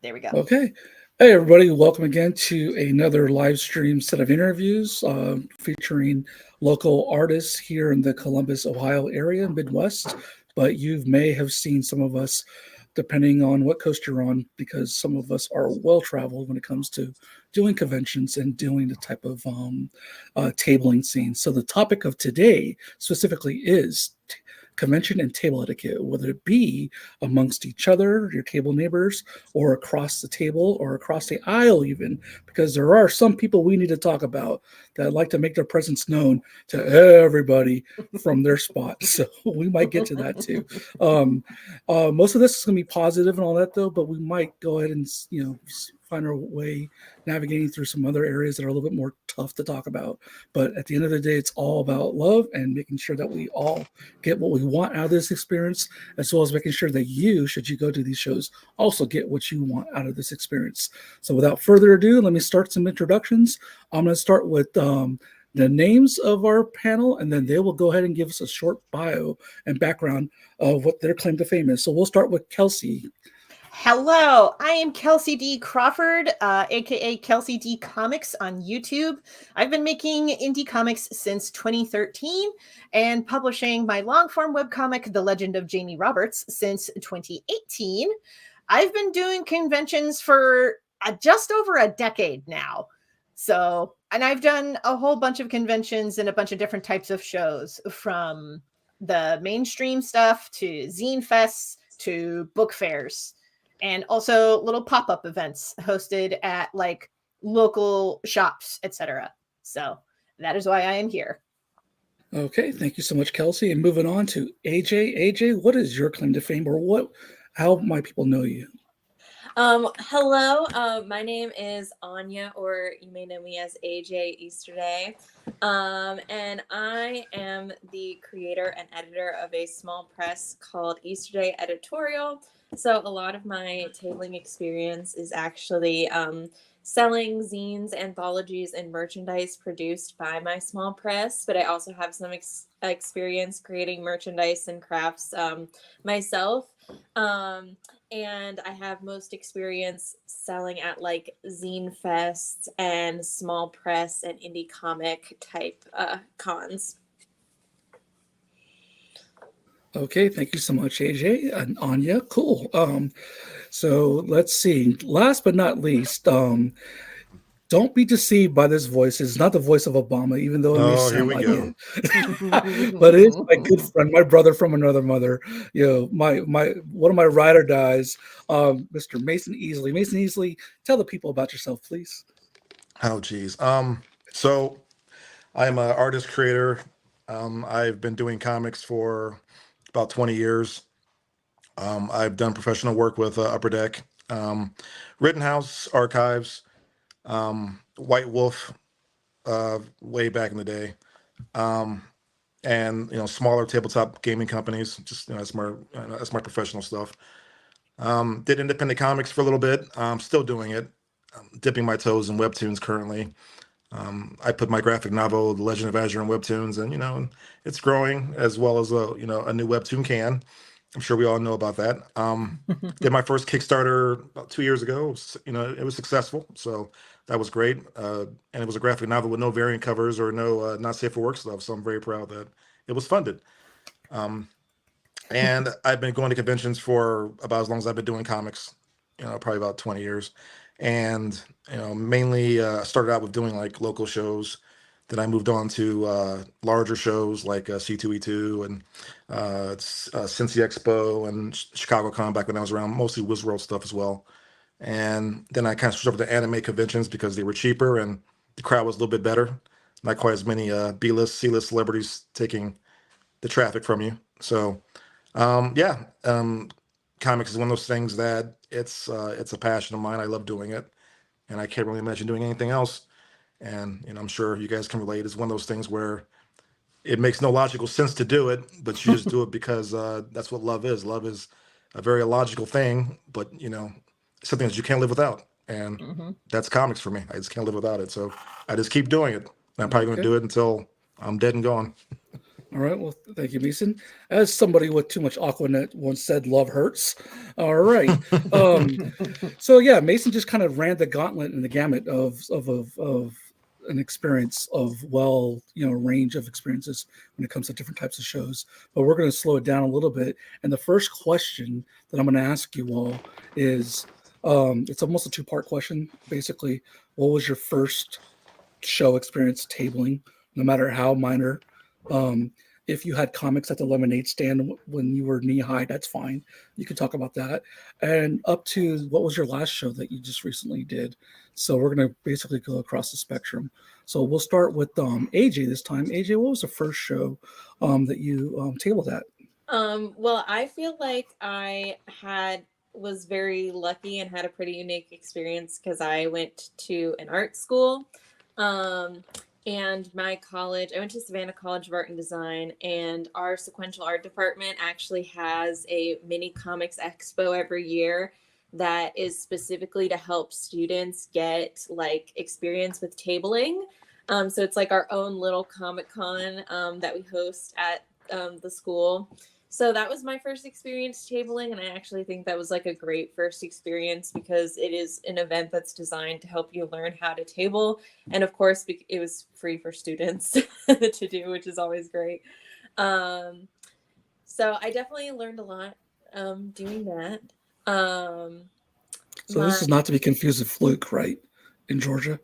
There we go. Okay. Hey, everybody. Welcome again to another live stream set of interviews featuring local artists here in the Columbus, Ohio area, Midwest. But you may have seen some of us depending on what coast you're on, because some of us are well traveled when it comes to doing conventions and doing the type of tabling scene. So, the topic of today specifically is convention and table etiquette, whether it be amongst each other, your table neighbors, or across the table or across the aisle, even, because there are some people we need to talk about that like to make their presence known to everybody from their spot. So we might get to that too. Most of this is going to be positive and all that, though, but we might go ahead and find our way navigating through some other areas that are a little bit more tough to talk about. But at the end of the day, it's all about love and making sure that we all get what we want out of this experience, as well as making sure that you, should you go to these shows, also get what you want out of this experience. So without further ado, let me start some introductions. I'm going to start with the names of our panel, and then they will go ahead and give us a short bio and background of what their claim to fame is. So we'll start with Kelci. Hello, I am Kelci D Crawford, aka Kelci D Comics on YouTube. I've been making indie comics since 2013 and publishing my long-form webcomic, The Legend of Jamie Roberts, since 2018. I've been doing conventions for just over a decade now. And I've done a whole bunch of conventions and a bunch of different types of shows, from the mainstream stuff to zine fests to book fairs, and also little pop-up events hosted at like local shops, etc. So that is why I am here. Okay, thank you so much, Kelci. And moving on to AJ. AJ, what is your claim to fame, or how might people know you? Hello, my name is Anya, or you may know me as AJ Easterday. And I am the creator and editor of a small press called Easterday Editorial. So a lot of my tabling experience is actually selling zines, anthologies, and merchandise produced by my small press. But I also have some experience creating merchandise and crafts myself. And I have most experience selling at like zine fests and small press and indie comic type cons. Okay, thank you so much, AJ and Anya. Cool. So let's see. Last but not least, don't be deceived by this voice. It's not the voice of Obama, even though it may sound like it. But it is my good friend, my brother from another mother. My one of my ride or dies, Mr. Mason Easley. Mason Easley, tell the people about yourself, please. Oh, geez. So I'm an artist creator. I've been doing comics for about 20 years. I've done professional work with Upper Deck, Rittenhouse Archives, White Wolf, way back in the day, and smaller tabletop gaming companies. Just that's my professional stuff. Did independent comics for a little bit. I'm still doing it. I'm dipping my toes in webtoons currently. I put my graphic novel, The Legend of Azure, in webtoons, and it's growing, as well as a new webtoon can. I'm sure we all know about that. Did my first Kickstarter about 2 years ago. It was successful, so that was great. And it was a graphic novel with no variant covers or no not safe for work stuff. So I'm very proud that it was funded. And I've been going to conventions for about as long as I've been doing comics. Probably about 20 years. And mainly started out with doing like local shows. Then I moved on to larger shows like C2E2 and Cincy Expo and Chicago Con back when I was around, mostly Wizworld stuff as well. And then I kind of switched over to anime conventions because they were cheaper and the crowd was a little bit better. Not quite as many B-list, C-list celebrities taking the traffic from you. So, comics is one of those things that it's a passion of mine. I love doing it, and I can't really imagine doing anything else. And I'm sure you guys can relate. It's one of those things where it makes no logical sense to do it, but you just do it because that's what love is. Love is a very illogical thing, but something that you can't live without. And that's comics for me. I just can't live without it. So I just keep doing it. And I'm probably going to do it until I'm dead and gone. All right. Well, thank you, Mason. As somebody with too much Aquanet once said, love hurts. All right. So yeah, Mason just kind of ran the gauntlet and the gamut of an experience of range of experiences when it comes to different types of shows. But we're going to slow it down a little bit. And the first question that I'm going to ask you all is, it's almost a two-part question. Basically, what was your first show experience tabling, no matter how minor? If you had comics at the lemonade stand when you were knee high, that's fine. You can talk about that. And up to what was your last show that you just recently did? So we're going to basically go across the spectrum. So we'll start with AJ this time. AJ, what was the first show that you tabled at? Well, I feel like was very lucky and had a pretty unique experience because I went to an art school. And my college, I went to Savannah College of Art and Design, and our sequential art department actually has a mini comics expo every year that is specifically to help students get like experience with tabling. So it's like our own little Comic-Con that we host at the school. So that was my first experience tabling, and I actually think that was like a great first experience because it is an event that's designed to help you learn how to table. And of course, it was free for students to do, which is always great. So I definitely learned a lot doing that. So this is not to be confused with Fluke, right? In Georgia?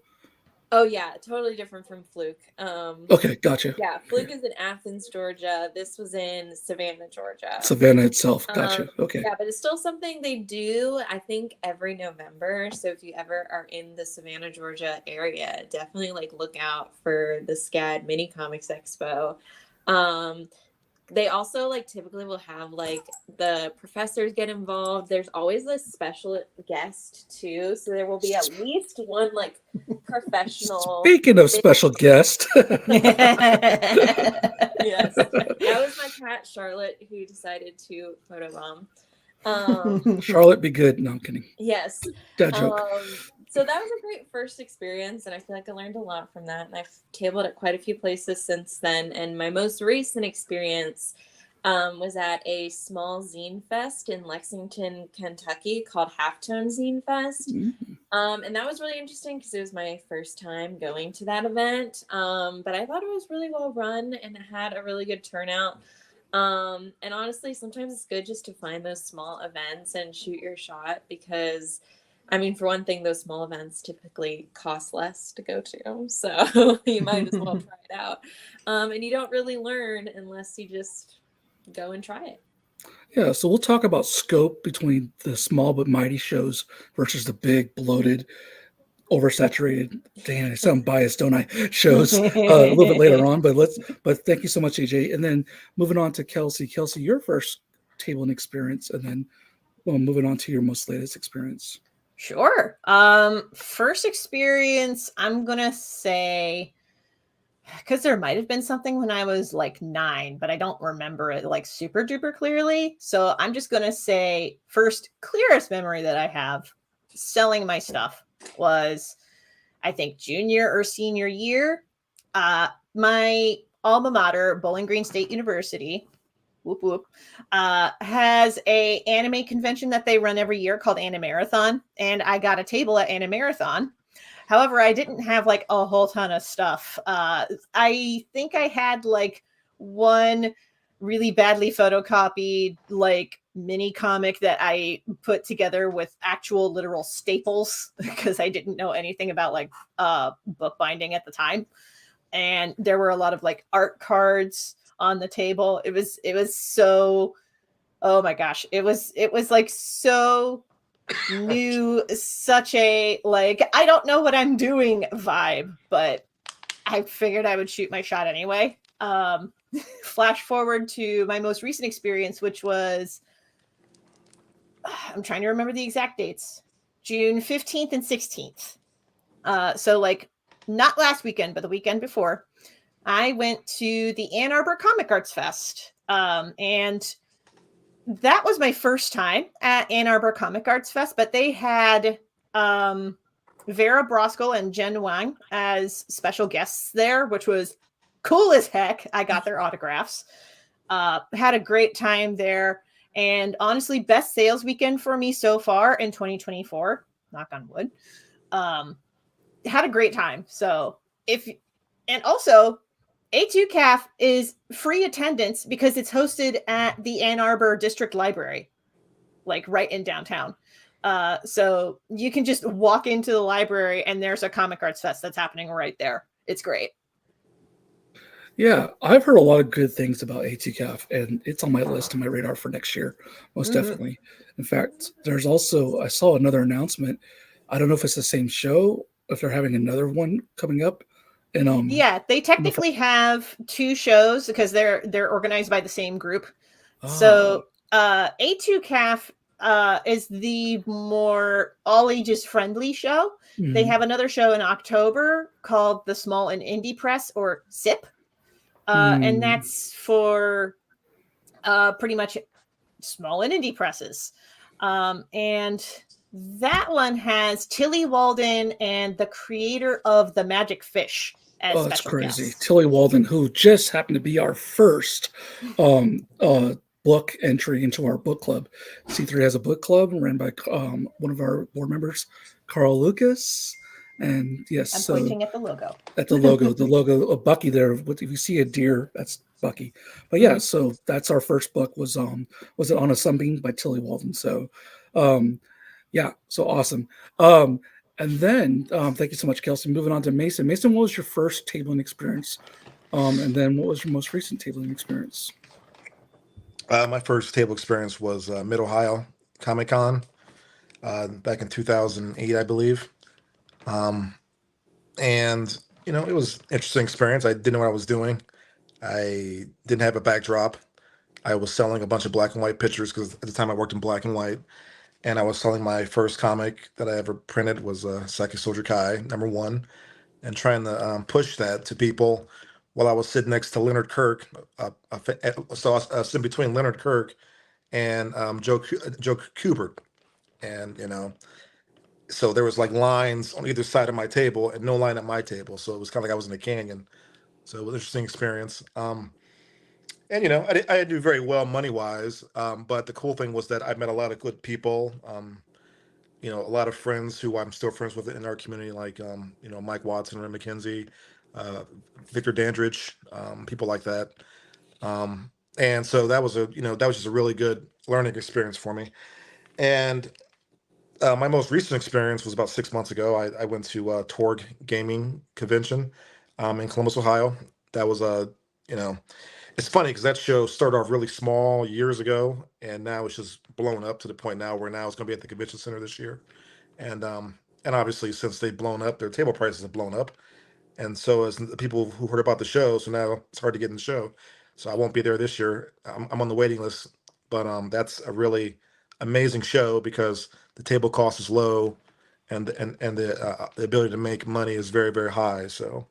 Oh yeah, totally different from Fluke. Okay, gotcha. Yeah, Fluke is in Athens, Georgia. This was in Savannah, Georgia. Savannah itself, gotcha. Okay. Yeah, but it's still something they do, I think, every November. So if you ever are in the Savannah, Georgia area, definitely like look out for the SCAD Mini Comics Expo. They also like typically will have like the professors get involved. There's always a special guest too. So there will be at least one like professional. Speaking of special guest. Yes. That was my cat Charlotte who decided to photobomb. Charlotte be good. No, I'm kidding. Yes. Dad joke. So that was a great first experience, and I feel like I learned a lot from that. And I've tabled at quite a few places since then. And my most recent experience was at a small zine fest in Lexington, Kentucky called Halftone Zine Fest. Mm-hmm. And that was really interesting because it was my first time going to that event. But I thought it was really well run and it had a really good turnout. And honestly, sometimes it's good just to find those small events and shoot your shot because, I mean, for one thing, those small events typically cost less to go to. So you might as well try it out. And you don't really learn unless you just go and try it. Yeah, so we'll talk about scope between the small but mighty shows versus the big, bloated, oversaturated, damn, I sound biased, don't I? Shows a little bit later on, but thank you so much, AJ. And then moving on to Kelci. Kelci, your first tabling experience, and then moving on to your most latest experience. Sure. First experience, I'm gonna say, because there might have been something when I was like 9, but I don't remember it like super duper clearly. So I'm just gonna say first clearest memory that I have selling my stuff was, I think, junior or senior year. My alma mater, Bowling Green State University, whoop whoop, has a anime convention that they run every year called Animarathon, and I got a table at Animarathon. However, I didn't have like a whole ton of stuff. I think I had like one really badly photocopied like mini comic that I put together with actual literal staples because I didn't know anything about like bookbinding at the time. And there were a lot of like art cards on the table. It was so, oh my gosh, it was like so new, such a like, I don't know what I'm doing vibe, but I figured I would shoot my shot anyway. Flash forward to my most recent experience, which was, I'm trying to remember the exact dates, June 15th and 16th. So like not last weekend, but the weekend before, I went to the Ann Arbor Comic Arts Fest. And that was my first time at Ann Arbor Comic Arts Fest, but they had Vera Broskell and Jen Wang as special guests there, which was cool as heck. I got their autographs. Had a great time there. And honestly, best sales weekend for me so far in 2024. Knock on wood. Had a great time. So and also A2CAF is free attendance because it's hosted at the Ann Arbor District Library, like right in downtown. So you can just walk into the library and there's a comic arts fest that's happening right there. It's great. Yeah, I've heard a lot of good things about ATCAF, and it's on my list and my radar for next year, most definitely. In fact, there's also, I saw another announcement. I don't know if it's the same show, if they're having another one coming up. And yeah, they technically have two shows because they're organized by the same group. So A2CAF is the more all ages friendly show. They have another show in October called the Small and Indie Press, or SIP. And that's for pretty much small and indie presses. And that one has Tilly Walden and the creator of The Magic Fish as that's special crazy. guests. Tilly Walden, who just happened to be our first book entry into our book club. C3 has a book club ran by one of our board members, Carl Lucas. And yes, I'm pointing at the logo. At the logo of Bucky there. If you see a deer, that's Bucky. But yeah, so that's our first book was it On a Sunbeam by Tilly Walden. So yeah, so awesome. And then thank you so much, Kelsey. Moving on to Mason. Mason, what was your first tabling experience? And then what was your most recent tabling experience? My first table experience was Mid Ohio Comic Con back in 2008, I believe. And it was an interesting experience. I didn't know what I was doing. I didn't have a backdrop. I was selling a bunch of black and white pictures because at the time I worked in black and white, and I was selling my first comic that I ever printed was Psychic Soldier Kai #1, and trying to push that to people while I was sitting next to Leonard Kirk. So I was sitting between Leonard Kirk and Joe Kubert, and so there was like lines on either side of my table and no line at my table. So it was kind of like I was in a canyon. So it was an interesting experience. And I didn't do very well money wise. But the cool thing was that I met a lot of good people. A lot of friends who I'm still friends with in our community, like Mike Watson, Ray McKenzie, Victor Dandridge, people like that. And so that was just a really good learning experience for me. And my most recent experience was about 6 months ago. I went to Torg Gaming Convention in Columbus, Ohio. That was it's funny because that show started off really small years ago, and now it's just blown up to the point now where now it's going to be at the convention center this year. And obviously since they've blown up, their table prices have blown up, and so as the people who heard about the show, so now it's hard to get in the show. So I won't be there this year. I'm on the waiting list, but that's a really amazing show because the table cost is low, and the ability to make money is very, very high. So,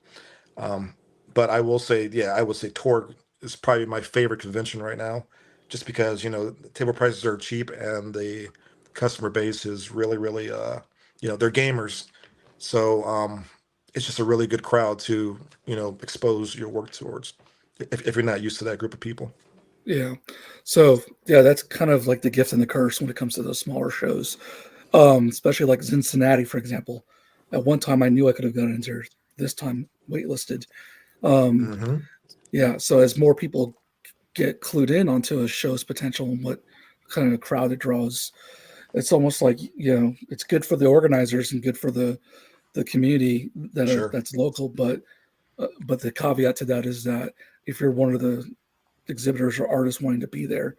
but I will say, I would say Torg is probably my favorite convention right now, just because the table prices are cheap and the customer base is really, really they're gamers, so it's just a really good crowd to expose your work towards if you're not used to that group of people. Yeah. So yeah, that's kind of like the gift and the curse when it comes to those smaller shows, especially like Cincinnati, for example. At one time, I knew I could have gotten into this time waitlisted. Yeah. So as more people get clued in onto a show's potential and what kind of crowd it draws, it's almost like it's good for the organizers and good for the community that's local. But the caveat to that is that if you're one of the exhibitors or artists wanting to be there,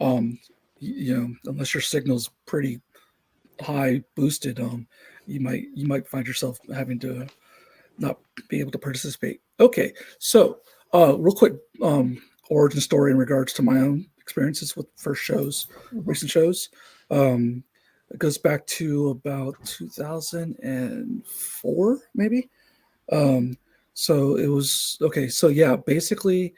unless your signal's pretty high boosted, you might find yourself having to not be able to participate. Okay, so real quick origin story in regards to my own experiences with first shows, recent shows. It goes back to about 2004, maybe. So it was okay. So yeah, basically,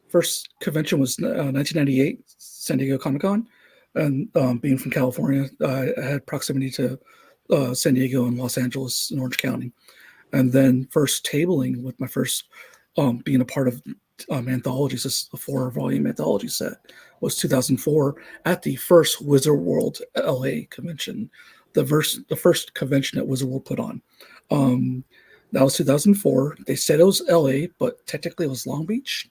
first convention was 1998, San Diego Comic-Con, and being from California, I had proximity to San Diego and Los Angeles and Orange County. And then first tabling with my first being a part of anthologies. This a 4-volume anthology set was 2004 at the first Wizard World LA convention, the first convention that Wizard World put on. That was 2004. They said it was LA, but technically it was Long Beach.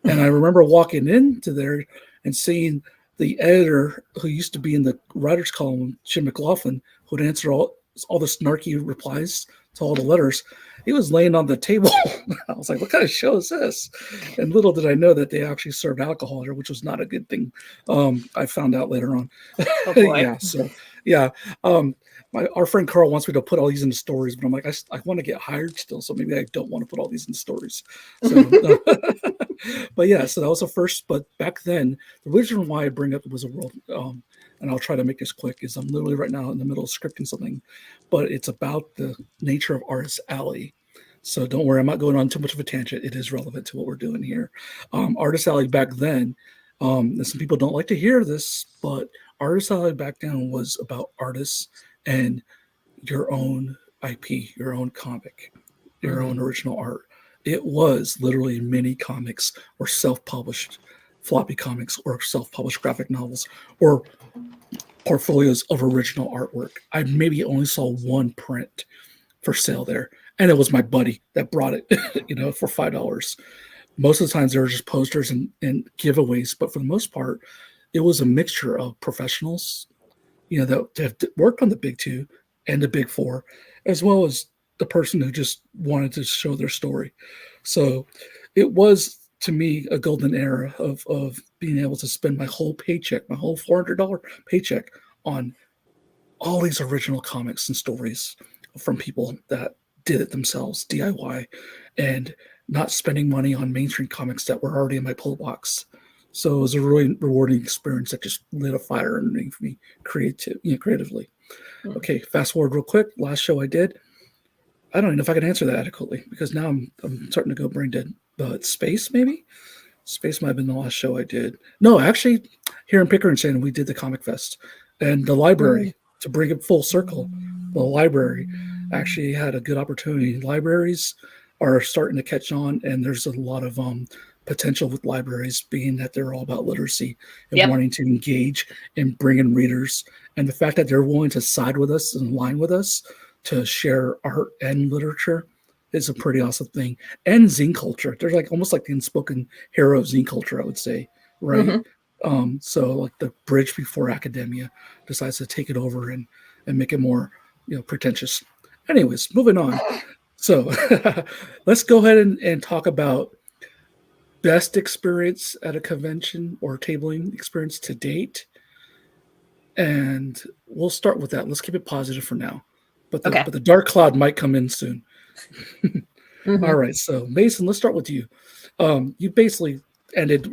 And I remember walking into there and seeing the editor who used to be in the writer's column, Jim McLaughlin, who would answer all the snarky replies to all the letters. He was laying on the table. I was like, what kind of show is this? And little did I know that they actually served alcohol here, which was not a good thing. I found out later on. Oh boy. Yeah. So, yeah. Our friend Carl wants me to put all these into stories, but I'm like, I want to get hired still, so maybe I don't want to put all these in stories. So, but yeah, so that was the first. But back then, the reason why I bring up Wizard World, and I'll try to make this quick, is I'm literally right now in the middle of scripting something, but it's about the nature of Artist Alley. So don't worry, I'm not going on too much of a tangent. It is relevant to what we're doing here. Artist Alley back then, and some people don't like to hear this, but Artist Alley back then was about artists and your own IP, your own comic, your own original art. It was literally mini comics or self-published floppy comics or self-published graphic novels or portfolios of original artwork. I maybe only saw one print for sale there, and it was my buddy that brought it, for $5. Most of the times they were just posters and giveaways, but for the most part, it was a mixture of professionals, that have worked on the big two and the big four, as well as the person who just wanted to show their story. So it was, to me, a golden era of being able to spend my whole paycheck, my whole $400 paycheck on all these original comics and stories from people that did it themselves, DIY, and not spending money on mainstream comics that were already in my pull box. So it was a really rewarding experience that just lit a fire underneath me creatively. Okay, fast forward real quick. Last show I did, I don't even know if I can answer that adequately because now I'm starting to go brain dead. But Space, maybe? Space might have been the last show I did. No, actually, here in Pickering, we did the Comic Fest. And the library, to bring it full circle, the library actually had a good opportunity. Libraries are starting to catch on, and there's a lot of potential with libraries, being that they're all about literacy and wanting to engage and bring in readers. And the fact that they're willing to side with us and align with us to share art and literature is a pretty awesome thing. And zine culture. There's almost like the unspoken hero of zine culture, I would say, right? So like the bridge before academia decides to take it over and make it more, pretentious. Anyways, moving on. So let's go ahead and talk about best experience at a convention or tabling experience to date. And we'll start with that. Let's keep it positive for now. But the dark cloud might come in soon. All right. So Mason, let's start with you. You basically ended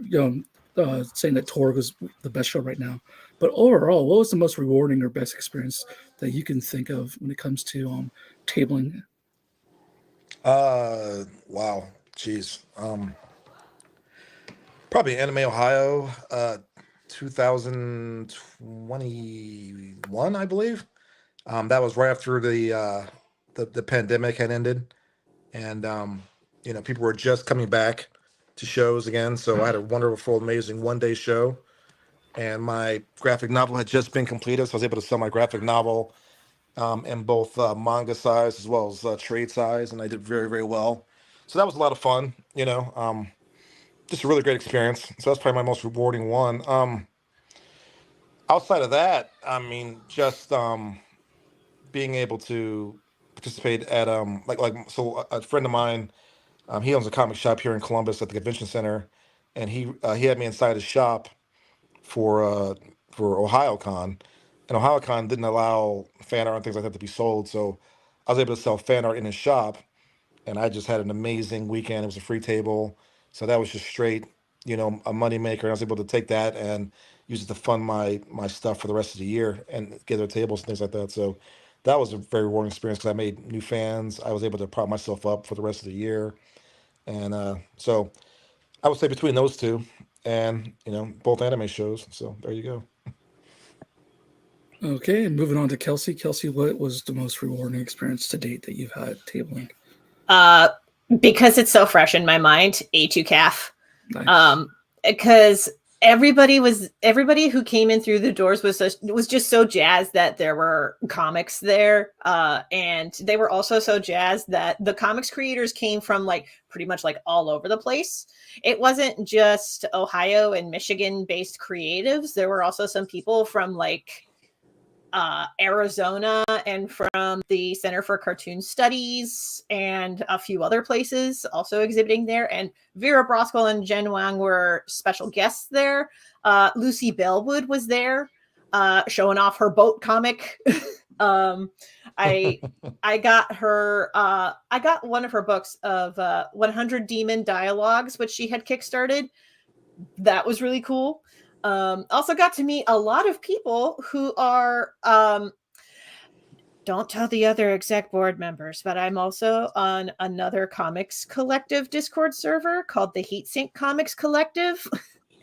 saying that Torg was the best show right now. But overall, what was the most rewarding or best experience that you can think of when it comes to tabling? Wow. Jeez. Probably Anime Ohio, 2021, I believe. That was right after the pandemic had ended, and people were just coming back to shows again. So I had a wonderful, amazing one-day show, and my graphic novel had just been completed, so I was able to sell my graphic novel in both manga size as well as trade size, and I did very, very well. So that was a lot of fun, just a really great experience. So that's probably my most rewarding one. Outside of that, I mean, just being able to participate at so a friend of mine, he owns a comic shop here in Columbus at the convention center, and he had me inside his shop for OhioCon, and OhioCon didn't allow fan art and things like that to be sold, so I was able to sell fan art in his shop, and I just had an amazing weekend. It was a free table, so that was just straight, a money maker. And I was able to take that and use it to fund my stuff for the rest of the year and get their tables and things like that. So that was a very rewarding experience because I made new fans. I was able to prop myself up for the rest of the year, and so I would say between those two, and both anime shows. So there you go. Okay, and moving on to Kelci. Kelci, what was the most rewarding experience to date that you've had tabling? Because it's so fresh in my mind, A2CAF. Nice. Because everybody who came in through the doors was just so jazzed that there were comics there, and they were also so jazzed that the comics creators came from like pretty much like all over the place. It wasn't just Ohio and Michigan based creatives. There were also some people from like Arizona and from the Center for Cartoon Studies and a few other places also exhibiting there. And Vera Broskell and Jen Wang were special guests there. Lucy Bellwood was there, showing off her boat comic. I got her. I got one of her books of 100 Demon Dialogues, which she had kickstarted. That was really cool. Also got to meet a lot of people who are don't tell the other exec board members, but I'm also on another comics collective Discord server called the Heatsink Comics Collective.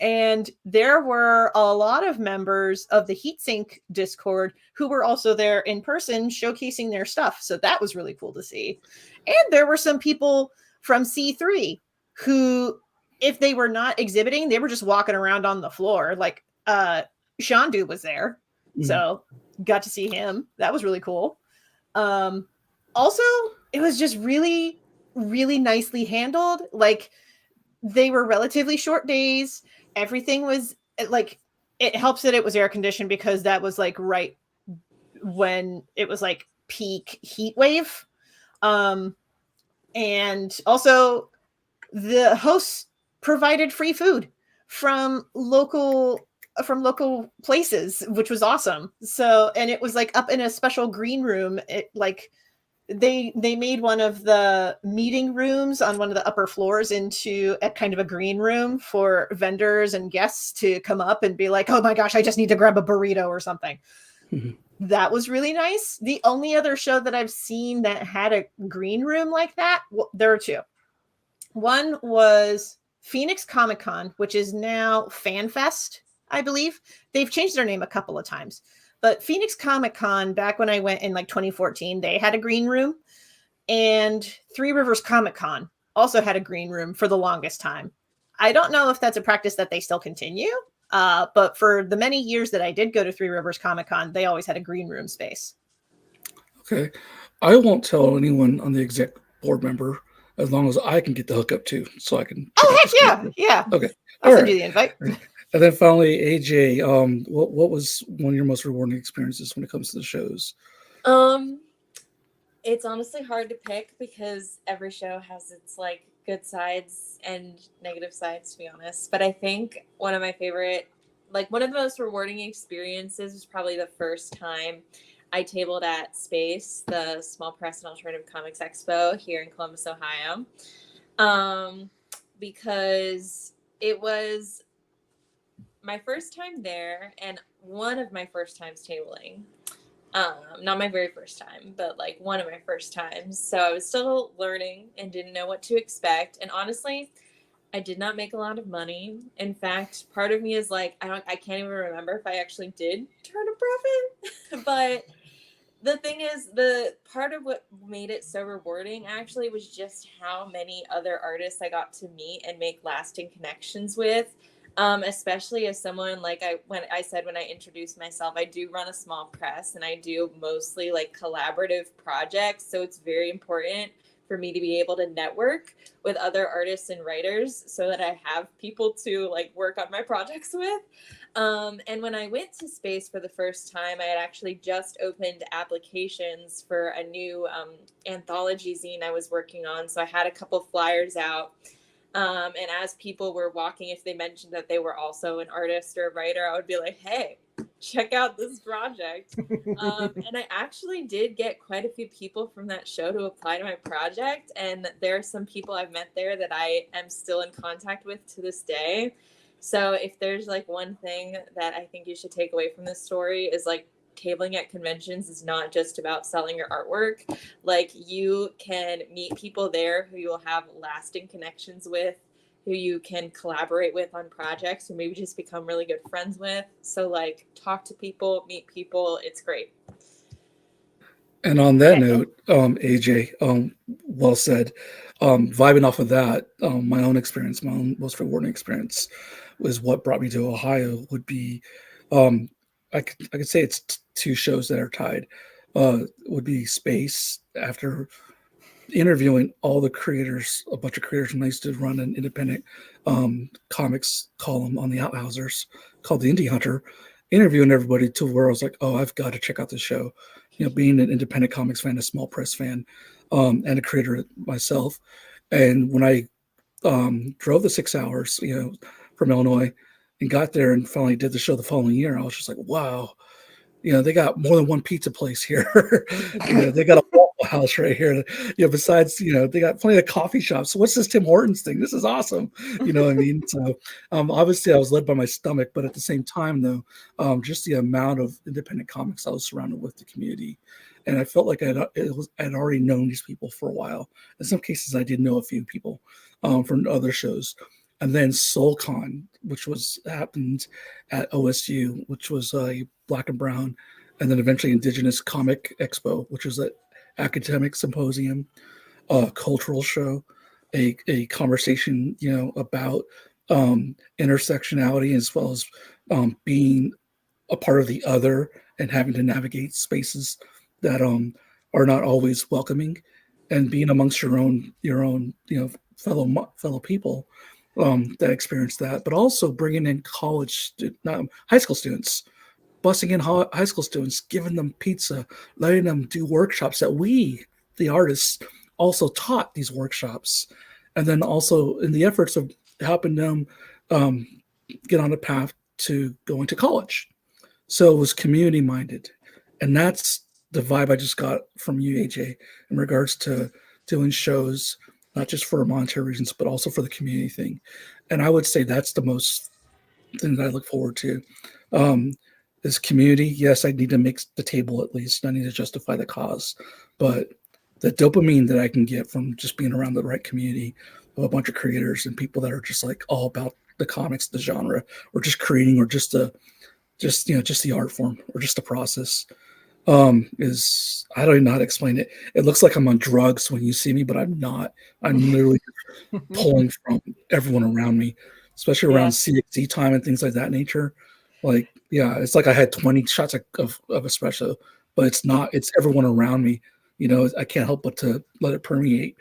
And there were a lot of members of the Heatsink Discord who were also there in person showcasing their stuff. So that was really cool to see. And there were some people from C3 who, if they were not exhibiting, they were just walking around on the floor. Like Shandu was there. So got to see him. That was really cool. Also, it was just really, really nicely handled. Like they were relatively short days. Everything was like, it helps that it was air conditioned because that was like right when it was like peak heat wave. And also the hosts provided free food from local places, which was awesome. So, and it was like up in a special green room. It like they made one of the meeting rooms on one of the upper floors into a kind of a green room for vendors and guests to come up and be like, oh my gosh, I just need to grab a burrito or something. That was really nice. The only other show that I've seen that had a green room like that, well, there are two. One was Phoenix Comic Con, which is now FanFest, I believe. They've changed their name a couple of times. But Phoenix Comic Con, back when I went in like 2014, they had a green room. And Three Rivers Comic Con also had a green room for the longest time. I don't know if that's a practice that they still continue. But for the many years that I did go to Three Rivers Comic Con, they always had a green room space. Okay. I won't tell anyone on the exec board member as long as I can get the hookup too, so I can. Oh, heck yeah. Yeah. Okay. I'll send you the invite. And then finally, AJ, what was one of your most rewarding experiences when it comes to the shows? It's honestly hard to pick because every show has its like good sides and negative sides, to be honest. But I think one of my favorite, like one of the most rewarding experiences was probably the first time I tabled at Space, the Small Press and Alternative Comics Expo here in Columbus, Ohio, because it was my first time there and one of my first times tabling. Not my very first time, but like one of my first times. So I was still learning and didn't know what to expect. And honestly, I did not make a lot of money. In fact, part of me is like, I can't even remember if I actually did turn a profit. But the thing is, the part of what made it so rewarding actually was just how many other artists I got to meet and make lasting connections with. Especially as someone like when I introduced myself, I do run a small press and I do mostly like collaborative projects. So it's very important for me to be able to network with other artists and writers so that I have people to like work on my projects with. And when I went to Space for the first time, I had actually just opened applications for a new anthology zine I was working on. So I had a couple flyers out. And as people were walking, if they mentioned that they were also an artist or a writer, I would be like, hey, check out this project. And I actually did get quite a few people from that show to apply to my project. And there are some people I've met there that I am still in contact with to this day. So if there's like one thing that I think you should take away from this story is like, tabling at conventions is not just about selling your artwork. Like you can meet people there who you'll have lasting connections with, who you can collaborate with on projects, or maybe just become really good friends with. So like talk to people, meet people. It's great. And on that note, AJ, well said. Vibing off of that, my own experience, my own most rewarding experience, was what brought me to Ohio. Would be, I could say it's two shows that are tied. Would be Space, after interviewing all the creators, a bunch of creators, and I used to run an independent comics column on the Outhousers called The Indie Hunter, interviewing everybody to where I was like, oh, I've got to check out this show. You know, being an independent comics fan, a small press fan, and a creator myself. And when I drove the 6 hours, you know, from Illinois and got there and finally did the show the following year, I was just like, wow, you know, they got more than one pizza place here. You know, they got a Waffle House right here. You know, besides, you know, they got plenty of coffee shops. So what's this Tim Hortons thing? This is awesome. You know what I mean? So obviously I was led by my stomach, but at the same time though, just the amount of independent comics I was surrounded with, the community. And I felt like I'd already known these people for a while. In some cases, I did know a few people from other shows. And then SoulCon, which happened at OSU, which was a Black and Brown, and then eventually Indigenous Comic Expo, which was an academic symposium, a cultural show, a conversation, you know, about intersectionality, as well as being a part of the other and having to navigate spaces that are not always welcoming, and being amongst your own you know, fellow people that experience that, but also bringing in high school students, busing in high school students, giving them pizza, letting them do workshops that we, the artists, also taught these workshops, and then also in the efforts of helping them get on a path to going to college. So it was community minded, and that's the vibe I just got from you, AJ, in regards to doing shows, not just for monetary reasons, but also for the community thing. And I would say that's the most thing that I look forward to. Is community. Yes, I need to make the table at least. I need to justify the cause. But the dopamine that I can get from just being around the right community of a bunch of creators and people that are just like all about the comics, the genre, or just creating, or just the art form, or just the process, is, I don't even know how to explain it. It looks like I'm on drugs when you see me, but I'm not. I'm literally pulling from everyone around me, especially around CXC time and things like that nature. Like, yeah, it's like I had 20 shots of espresso, but it's not. It's everyone around me. You know, I can't help but to let it permeate.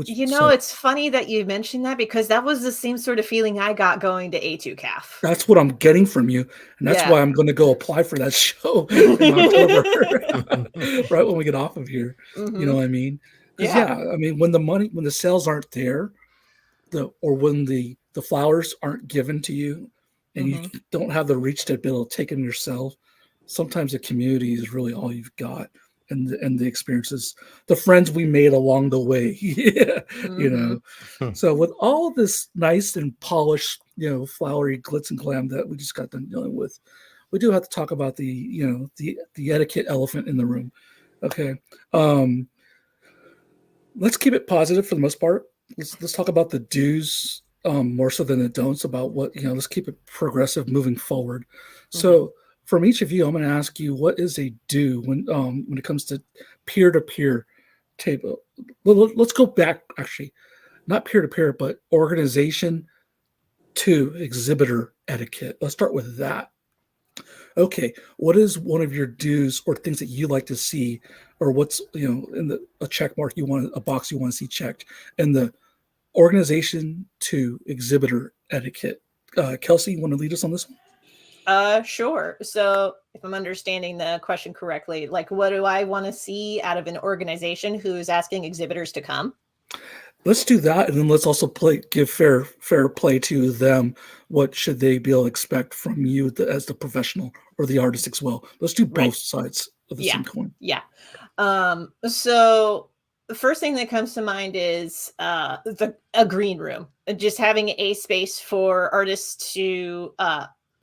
You know, it's funny that you mentioned that, because that was the same sort of feeling I got going to A2CAF. That's what I'm getting from you, and that's why I'm going to go apply for that show in October, right when we get off of here. Mm-hmm. You know what I mean? Because I mean, when the sales aren't there, or when the flowers aren't given to you, and you don't have the reach to be able to take them yourself, sometimes the community is really all you've got. And the experiences, the friends we made along the way, you know. So with all of this nice and polished, you know, flowery glitz and glam that we just got done dealing with, we do have to talk about the etiquette elephant in the room. Okay, let's keep it positive for the most part. Let's talk about the do's more so than the don'ts, about what, you know. Let's keep it progressive moving forward. So from each of you, I'm going to ask you, what is a do when it comes to peer-to-peer table? Let's go back, actually, not peer-to-peer, but organization to exhibitor etiquette. Let's start with that. Okay, what is one of your do's or things that you like to see, or what's, you know, in a check mark a box you want to see checked in the organization to exhibitor etiquette? Kelci, you want to lead us on this one? Sure. So if I'm understanding the question correctly, like, what do I want to see out of an organization who's asking exhibitors to come? Let's do that, and then let's also give fair play to them. What should they be able to expect from you as the professional or the artist as well? Let's do both sides of the same coin. Yeah. So the first thing that comes to mind is a green room, just having a space for artists to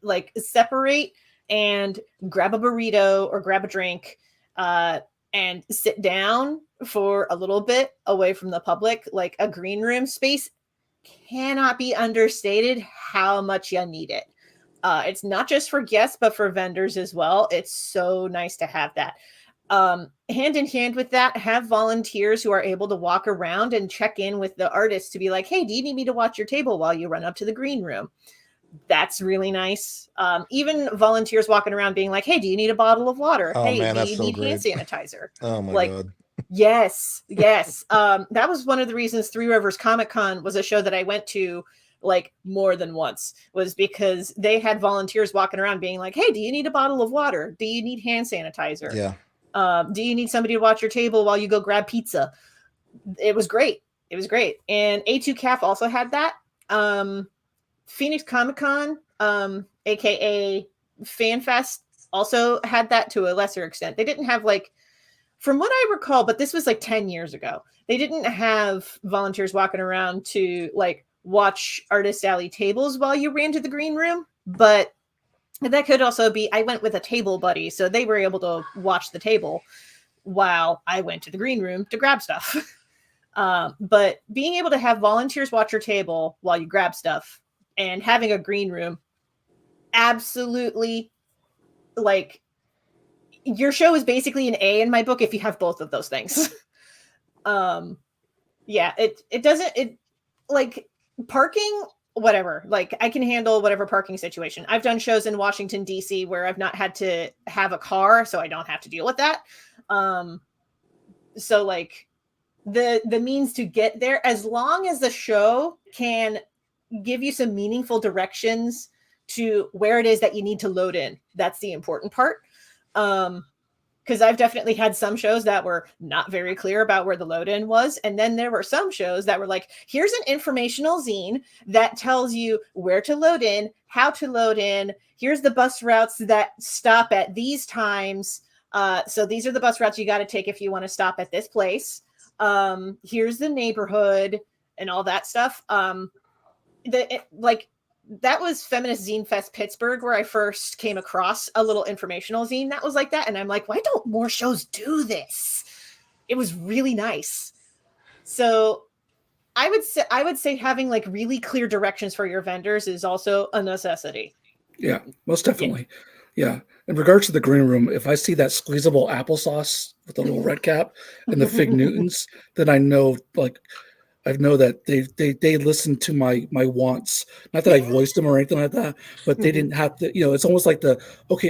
like separate and grab a burrito or grab a drink and sit down for a little bit away from the public. Like, a green room space cannot be understated how much you need it. It's not just for guests, but for vendors as well. It's so nice to have that. Hand in hand with that, have volunteers who are able to walk around and check in with the artists to be like, hey, do you need me to watch your table while you run up to the green room? That's really nice. Even volunteers walking around being like, hey, do you need a bottle of water? Oh Hey, man, do that's you so need hand great. sanitizer? Oh my Like, God. yes. That was one of the reasons Three Rivers Comic Con was a show that I went to like more than once, was because they had volunteers walking around being like, hey, do you need a bottle of water? Do you need hand sanitizer? Yeah. Do you need somebody to watch your table while you go grab pizza? It was great. It was great. And A2CAF also had that. Phoenix Comic Con, aka FanFest, also had that to a lesser extent. They didn't have like, from what I recall, but this was like 10 years ago, they didn't have volunteers walking around to like watch Artist Alley tables while you ran to the green room. But that could also be, I went with a table buddy, so they were able to watch the table while I went to the green room to grab stuff. But being able to have volunteers watch your table while you grab stuff and having a green room, absolutely, like, your show is basically an A in my book if you have both of those things. Yeah, it doesn't, it, like, parking, whatever, like, I can handle whatever parking situation. I've done shows in Washington DC where I've not had to have a car, so I don't have to deal with that. So like, the means to get there, as long as the show can give you some meaningful directions to where it is that you need to load in, that's the important part. Because I've definitely had some shows that were not very clear about where the load in was. And then there were some shows that were like, here's an informational zine that tells you where to load in, how to load in. Here's the bus routes that stop at these times. So these are the bus routes you got to take if you want to stop at this place. Here's the neighborhood and all that stuff. That was Feminist Zine Fest Pittsburgh, where I first came across a little informational zine that was like that. And I'm like, why don't more shows do this? It was really nice. So I would say having like really clear directions for your vendors is also a necessity. Yeah, most definitely. Yeah. In regards to the green room, if I see that squeezable applesauce with the little red cap and the Fig Newtons, then I know, like, I know that they listen to my wants. Not that I voiced them or anything like that, but they didn't have to. It's almost like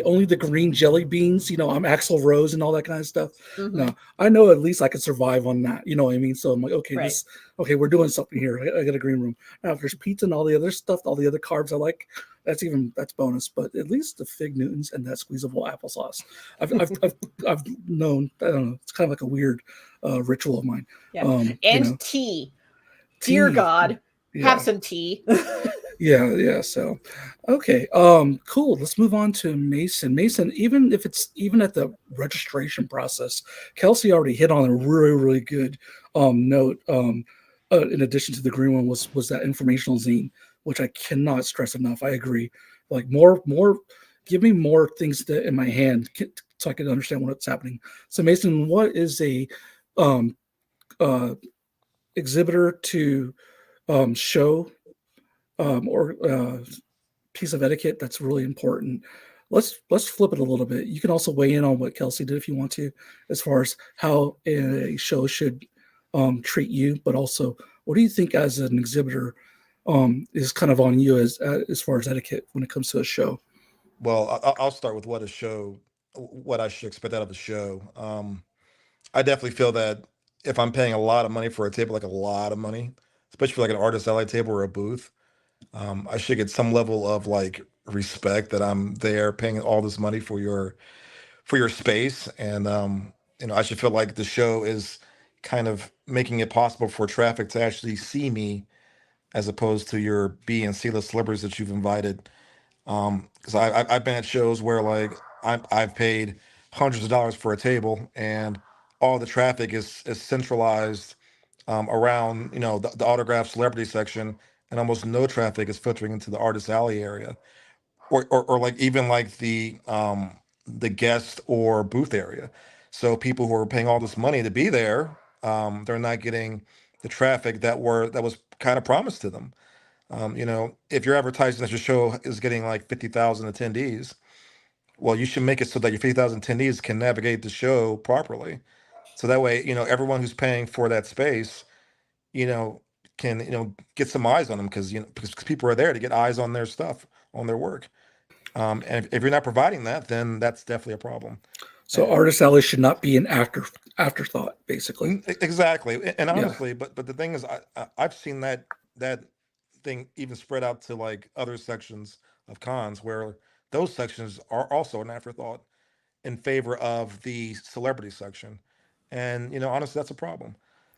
only the green jelly beans. I'm Axl Rose and all that kind of stuff. No, I know at least I can survive on that. You know what I mean? So I'm like, okay, Right. okay, we're doing something here. I got a green room. Now, if there's pizza and all the other stuff, all the other carbs I like, that's bonus. But at least the Fig Newtons and that squeezable applesauce, I've known. I don't know. It's kind of like a weird ritual of mine. Yeah. And tea. Dear God, have some tea. Yeah. So, okay. Cool. Let's move on to Mason. Mason, even at the registration process, Kelci already hit on a really, really good note. In addition to the green one was that informational zine, which I cannot stress enough. I agree. Like more, give me more things in my hand so I can understand what's happening. So Mason, what is a exhibitor to show or piece of etiquette that's really important? Let's flip it a little bit. You can also weigh in on what Kelci did if you want to, as far as how a show should treat you, but also what do you think as an exhibitor is kind of on you as far as etiquette when it comes to a show? Well, I'll start with what I should expect out of a show. I definitely feel that if I'm paying a lot of money for a table, like a lot of money, especially for like an artist alley table or a booth, I should get some level of like respect that I'm there paying all this money for your space, and I should feel like the show is kind of making it possible for traffic to actually see me as opposed to your B and C list celebrities that you've invited. Because I've been at shows where like I've paid hundreds of dollars for a table, and all the traffic is centralized around the autograph celebrity section, and almost no traffic is filtering into the artist alley area, or like even like the guest or booth area. So people who are paying all this money to be there, they're not getting the traffic that was kind of promised to them. If you're advertising that your show is getting like 50,000 attendees, Well, you should make it so that your 50,000 attendees can navigate the show properly. So that way, everyone who's paying for that space, you know, can, get some eyes on them because, because people are there to get eyes on their stuff, on their work. And if you're not providing that, then that's definitely a problem. So artist alley should not be an afterthought, basically. Exactly. And Yeah. honestly, but the thing is, I've seen that thing even spread out to like other sections of cons where those sections are also an afterthought in favor of the celebrity section. And honestly, that's a problem.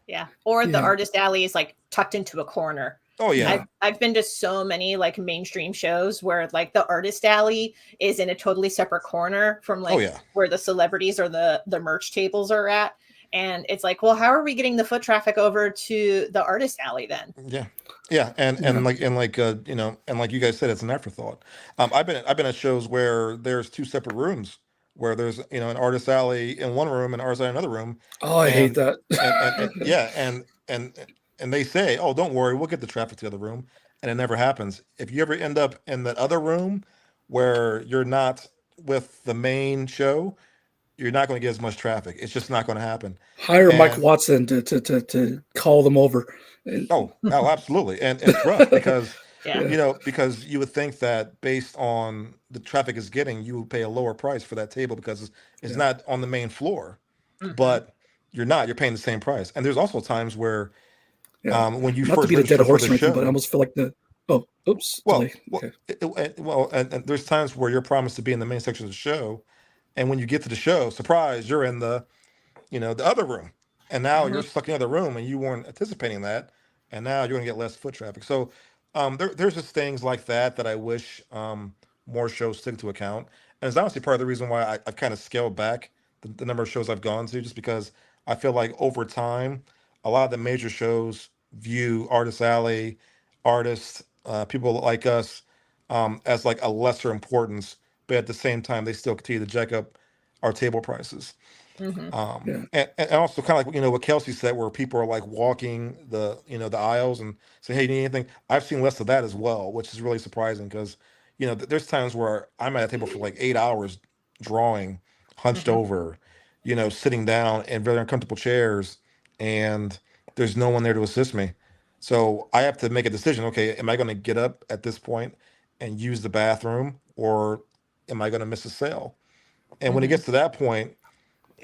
Yeah. Or the Yeah. artist alley is like tucked into a corner. Oh yeah. I've been to so many like mainstream shows where like the artist alley is in a totally separate corner from like Oh yeah. where the celebrities or the merch tables are at. And it's like, well, how are we getting the foot traffic over to the artist alley then? Yeah. Yeah. And Yeah. like and like you guys said, it's an afterthought. I've been at shows where there's two separate rooms where there's an artist alley in one room and artist alley in another room. Oh, I hate that. and yeah, and they say, "Oh, don't worry, we'll get the traffic to the other room," and it never happens. If you ever end up in that other room where you're not with the main show, you're not going to get as much traffic. It's just not going to happen. Hire Mike Watson to call them over. Oh, absolutely, and it's rough because Yeah. because you would think that based on the traffic it's getting, you would pay a lower price for that table because it's not on the main floor, Mhm. but you're not. You're paying the same price. And there's also times where when you Not to first beat a dead register for horse the or anything, show, but I almost feel like oops. well, delay. Okay. and there's times where you're promised to be in the main section of the show, and when you get to the show, surprise, you're in the the other room, and now you're Mhm. stuck in the other room, and you weren't anticipating that, and now you're going to get less foot traffic. So there's just things like that I wish more shows took into account, and it's honestly part of the reason why I've kind of scaled back the number of shows I've gone to, just because I feel like over time, a lot of the major shows view Artist Alley, artists, people like us, as like a lesser importance, but at the same time, they still continue to jack up our table prices. Mhm. And also kind of like what Kelsey said, where people are like walking the aisles and say, "Hey, you need anything?" I've seen less of that as well, which is really surprising because there's times where I'm at a table for like 8 hours drawing, hunched Mhm. over, sitting down in very uncomfortable chairs, and there's no one there to assist me. So I have to make a decision. Okay, am I going to get up at this point and use the bathroom, or am I going to miss a sale? And when it Mhm. gets to that point,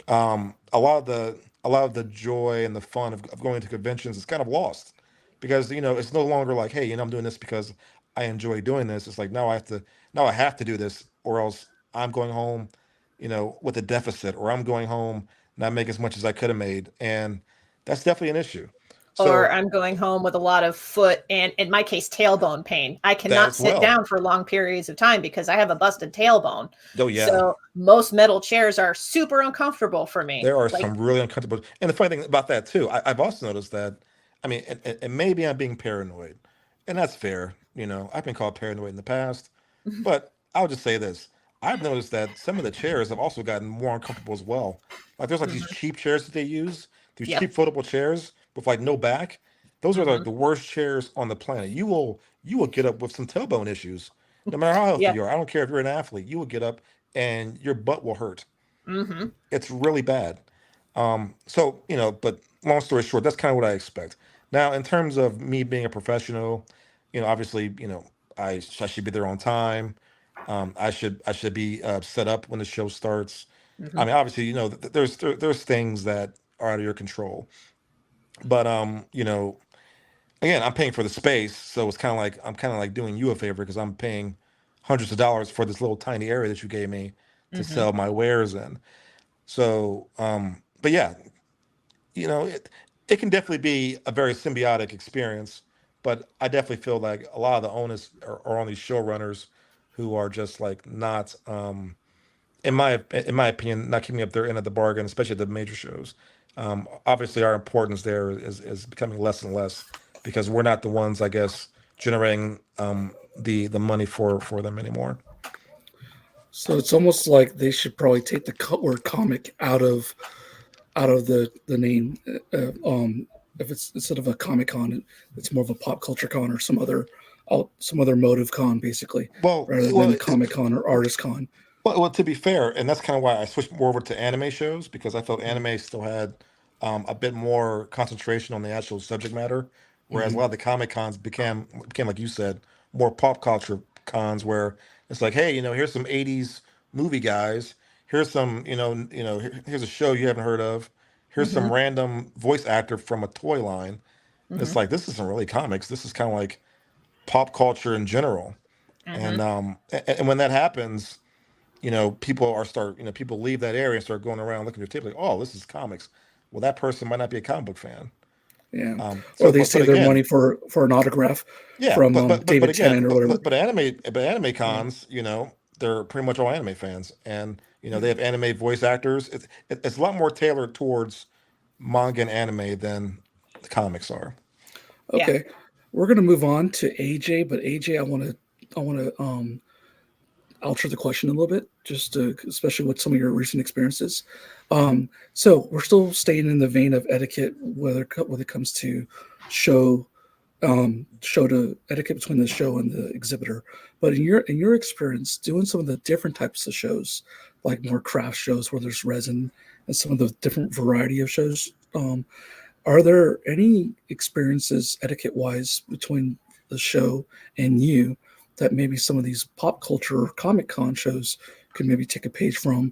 a lot of the joy and the fun of going to conventions is kind of lost because it's no longer like, hey, I'm doing this because I enjoy doing this. It's like now I have to do this or else I'm going home with a deficit, or I'm going home not make as much as I could have made, and that's definitely an issue. Or So I'm going home with a lot of foot and, in my case, tailbone pain. I that cannot as sit well. down for long periods of time because I have a busted tailbone. Oh yeah. So most metal chairs are super uncomfortable for me. There are Like, some really uncomfortable, and the funny thing about that too, I've also noticed that. I mean, and maybe I'm being paranoid, and that's fair. I've been called paranoid in the past, but I'll just say this: I've noticed that some of the chairs have also gotten more uncomfortable as well. Like there's like these mhm. cheap chairs that they use, these Yep. cheap foldable chairs with like no back. Those are like Mhm. the worst chairs on the planet. You will get up with some tailbone issues, no matter how healthy Yep. you are. I don't care if you're an athlete. You will get up and your butt will hurt. Mhm. It's really bad. So, but long story short, that's kind of what I expect. Now, in terms of me being a professional, obviously, I should be there on time. I should be set up when the show starts. I Mhm. mean, obviously, there's things that are out of your control, but again, I'm paying for the space, so it's I'm kind of like doing you a favor because I'm paying hundreds of dollars for this little tiny area that you gave me to Mhm. sell my wares in. So, but yeah, it can definitely be a very symbiotic experience, but I definitely feel like a lot of the onus are on these showrunners who are just like not, in my opinion, not keeping up their end of the bargain, especially the major shows. Obviously, our importance there is becoming less and less because we're not the ones, I guess, generating the money for them anymore. So it's almost like they should probably take the word comic out of the name. If it's instead of a comic con, it's more of a pop culture con or some other motive con, basically, Well, rather than well, a comic con or artist con. Well, to be fair, and that's kind of why I switched more over to anime shows because I felt anime still had a bit more concentration on the actual subject matter, whereas a Mhm. lot of the comic cons became like you said, more pop culture cons where it's like, hey, here's some '80s movie guys, here's some, here's a show you haven't heard of, here's Mm-hmm. some random voice actor from a toy line, and Mm-hmm. it's like this isn't really comics, this is kind of like pop culture in general, Mm-hmm. and when that happens people leave that area and start going around looking at their tape like, oh, this is comics. Well, that person might not be a comic book fan. Yeah. Or So, they but save their again, money for an autograph yeah, from but David again, Tennant or whatever. but anime Yeah. cons, they're pretty much all anime fans, and they Mhm. have anime voice actors. It's a lot more tailored towards manga and anime than the comics are. Yeah. Okay. We're gonna move on to AJ, but AJ, I wanna alter the question a little bit, just to, especially with some of your recent experiences. So we're still staying in the vein of etiquette, whether it comes to show show to etiquette between the show and the exhibitor. But in your experience, doing some of the different types of shows, like more craft shows where there's resin and some of the different variety of shows, are there any experiences etiquette wise between the show and you that maybe some of these pop culture or comic con shows could maybe take a page from?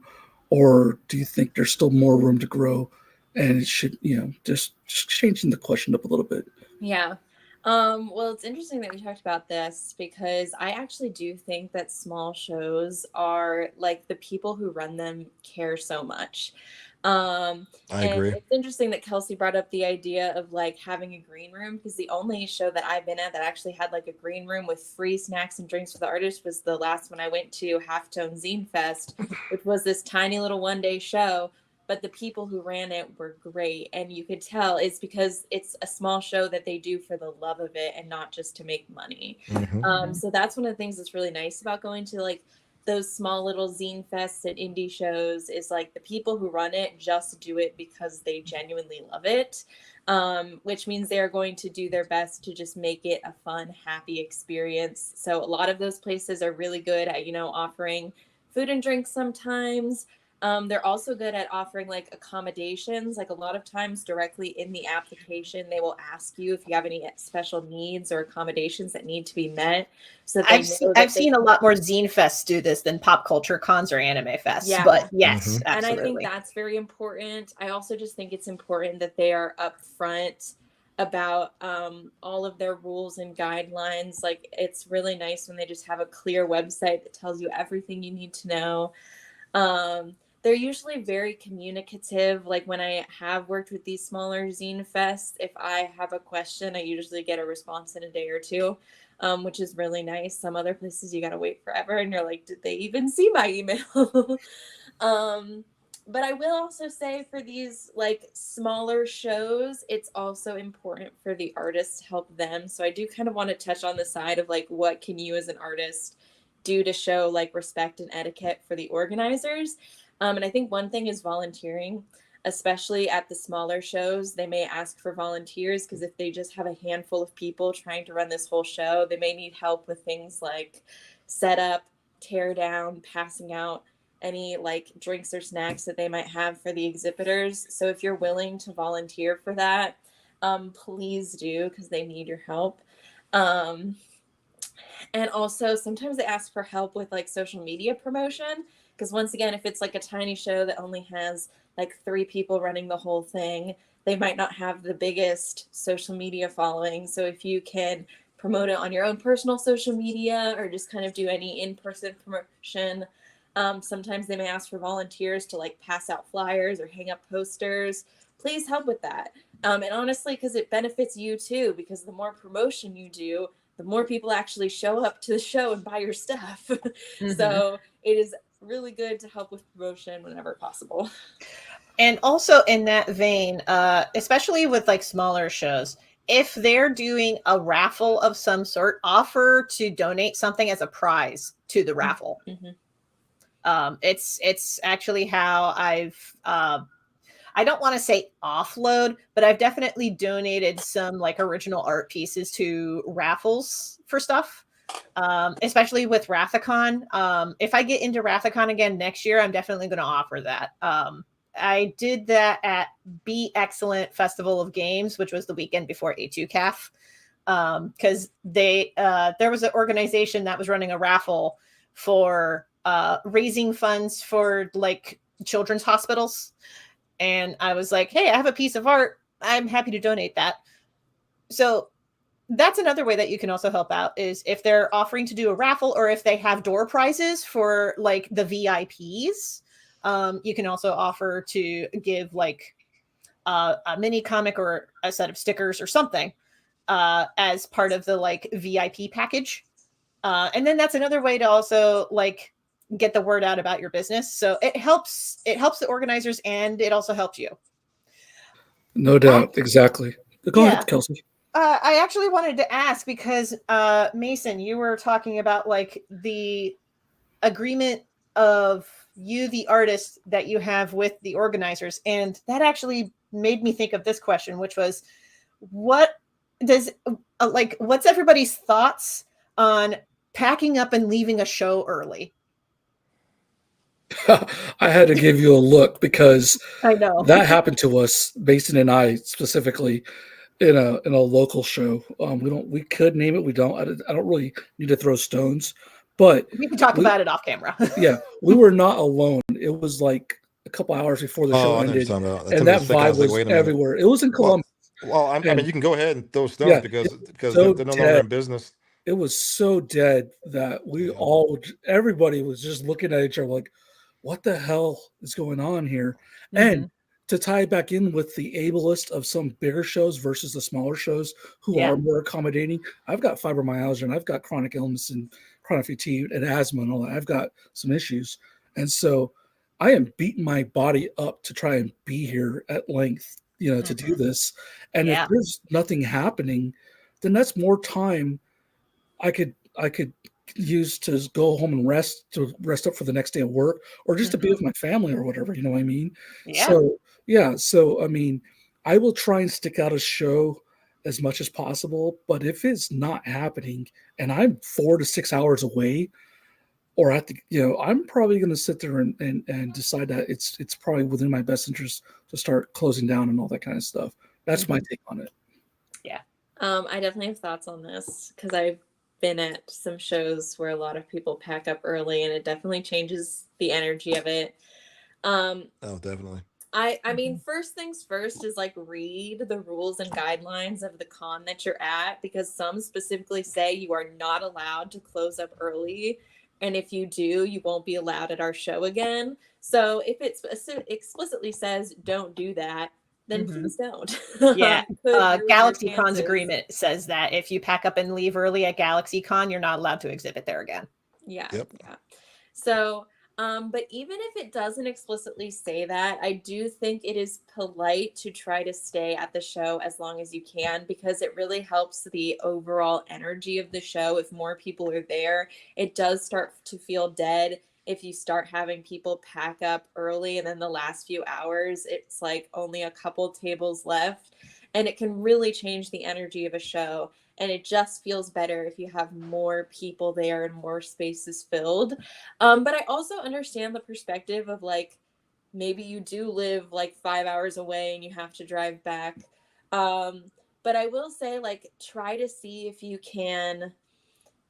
Or do you think there's still more room to grow and it should, just changing the question up a little bit? Yeah. Well, it's interesting that we talked about this because I actually do think that small shows are like the people who run them care so much. Um, I and agree. it's interesting that Kelsey brought up the idea of like having a green room because the only show that I've been at that actually had like a green room with free snacks and drinks for the artists was the last one I went to, Halftone Zine Fest, which was this tiny little 1 day show, but the people who ran it were great, and you could tell it's because it's a small show that they do for the love of it and not just to make money. Hmm. Mhm. So that's one of the things that's really nice about going to like those small little zine fests and indie shows is like the people who run it just do it because they genuinely love it, which means they're going to do their best to just make it a fun, happy experience. So a lot of those places are really good at offering food and drinks sometimes. They're also good at offering like accommodations. Like a lot of times, directly in the application, they will ask you if you have any special needs or accommodations that need to be met, so that they know I've that they seen a can. lot more zine fests do this than pop culture cons or anime fests, Yeah. but Hmm. yes, And I think absolutely. that's very important. I also just think it's important that they are upfront about all of their rules and guidelines. Like it's really nice when they just have a clear website that tells you everything you need to know. They're usually very communicative. Like when I have worked with these smaller zine fests, if I have a question, I usually get a response in a day or two, which is really nice. Some other places you got to wait forever and you're like, did they even see my email? um, but I will also say for these like smaller shows, it's also important for the artists to help them. So I do kind of want to touch on the side of like, what can you as an artist do to show like respect and etiquette for the organizers? And I think one thing is volunteering, especially at the smaller shows. They may ask for volunteers because if they just have a handful of people trying to run this whole show, they may need help with things like setup, tear down, passing out any like drinks or snacks that they might have for the exhibitors. So if you're willing to volunteer for that, please do because they need your help. Um, and also sometimes they ask for help with like social media promotion because once again, if it's like a tiny show that only has like 3 people running the whole thing, they might not have the biggest social media following. So if you can promote it on your own personal social media or just kind of do any in-person promotion, sometimes they may ask for volunteers to like pass out flyers or hang up posters. Please help with that. And honestly, because it benefits you too, because the more promotion you do, the more people actually show up to the show and buy your stuff. Mhm. So it is really good to help with promotion whenever possible. And also in that vein, especially with like smaller shows, if they're doing a raffle of some sort, offer to donate something as a prize to the raffle. Mm-hmm. It's actually how I don't want to say offload, but I've definitely donated some like original art pieces to raffles for stuff. especially with Rathacon. If I get into Rathacon again next year, I'm definitely going to offer that. I did that at Be Excellent Festival of Games, which was the weekend before A2CAF, because there was an organization that was running a raffle for raising funds for like children's hospitals. And I was like, hey, I have a piece of art. I'm happy to donate that. So that's another way that you can also help out is if they're offering to do a raffle or if they have door prizes for like the VIPs. You can also offer to give like a mini comic or a set of stickers or something as part of the like VIP package. And then that's another way to also like get the word out about your business. So it helps the organizers and it also helps you. No doubt. Exactly. Go Yeah. ahead, Kelsey. I actually wanted to ask because Mason, you were talking about like the agreement of you, the artist, that you have with the organizers, and that actually made me think of this question, which was, what does what's everybody's thoughts on packing up and leaving a show early? I had to give you a look because I know. that happened to us, Mason and I specifically, in a local show. We could name it. We don't. I don't really need to throw stones, but We can talk about it off camera. yeah, we were not alone. It was like a couple hours before the show I know what ended, you're talking about. and that vibe was everywhere. It was in Columbus. Well, I mean, you can go ahead and throw stones Yeah, because so they're no longer in business. It was so dead that everybody was just looking at each other like, what the hell is going on here? And to tie it back in with the ableist of some bigger shows versus the smaller shows who are more accommodating. I've got fibromyalgia and I've got chronic illness and chronic fatigue and asthma and all that. I've got some issues. And so I am beating my body up to try and be here at length, to do this. And if there's nothing happening, then that's more time I could use to go home and rest up for the next day of work, or just to be with my family or whatever, you know what I mean? Yeah. So I mean, I will try and stick out a show as much as possible, but if it's not happening and I'm 4 to 6 hours away, or I'm probably going to sit there and decide that it's probably within my best interest to start closing down and all that kind of stuff. That's my take on it. Yeah. I definitely have thoughts on this because I've been at some shows where a lot of people pack up early and it definitely changes the energy of it. Oh, definitely. I mean, first things first is like read the rules and guidelines of the con that you're at, because some specifically say you are not allowed to close up early. And if you do, you won't be allowed at our show again. So if it explicitly says don't do that, then please don't. Yeah. GalaxyCon's agreement says that if you pack up and leave early at GalaxyCon, you're not allowed to exhibit there again. Yeah. Yep. Yeah. So, but even if it doesn't explicitly say that, I do think it is polite to try to stay at the show as long as you can, because it really helps the overall energy of the show. If more people are there, it does start to feel dead. If you start having people pack up early and then the last few hours, it's like only a couple tables left, and it can really change the energy of a show. And it just feels better if you have more people there and more spaces filled. But I also understand the perspective of like, maybe you do live like 5 hours away and you have to drive back. But I will say, like, try to see if you can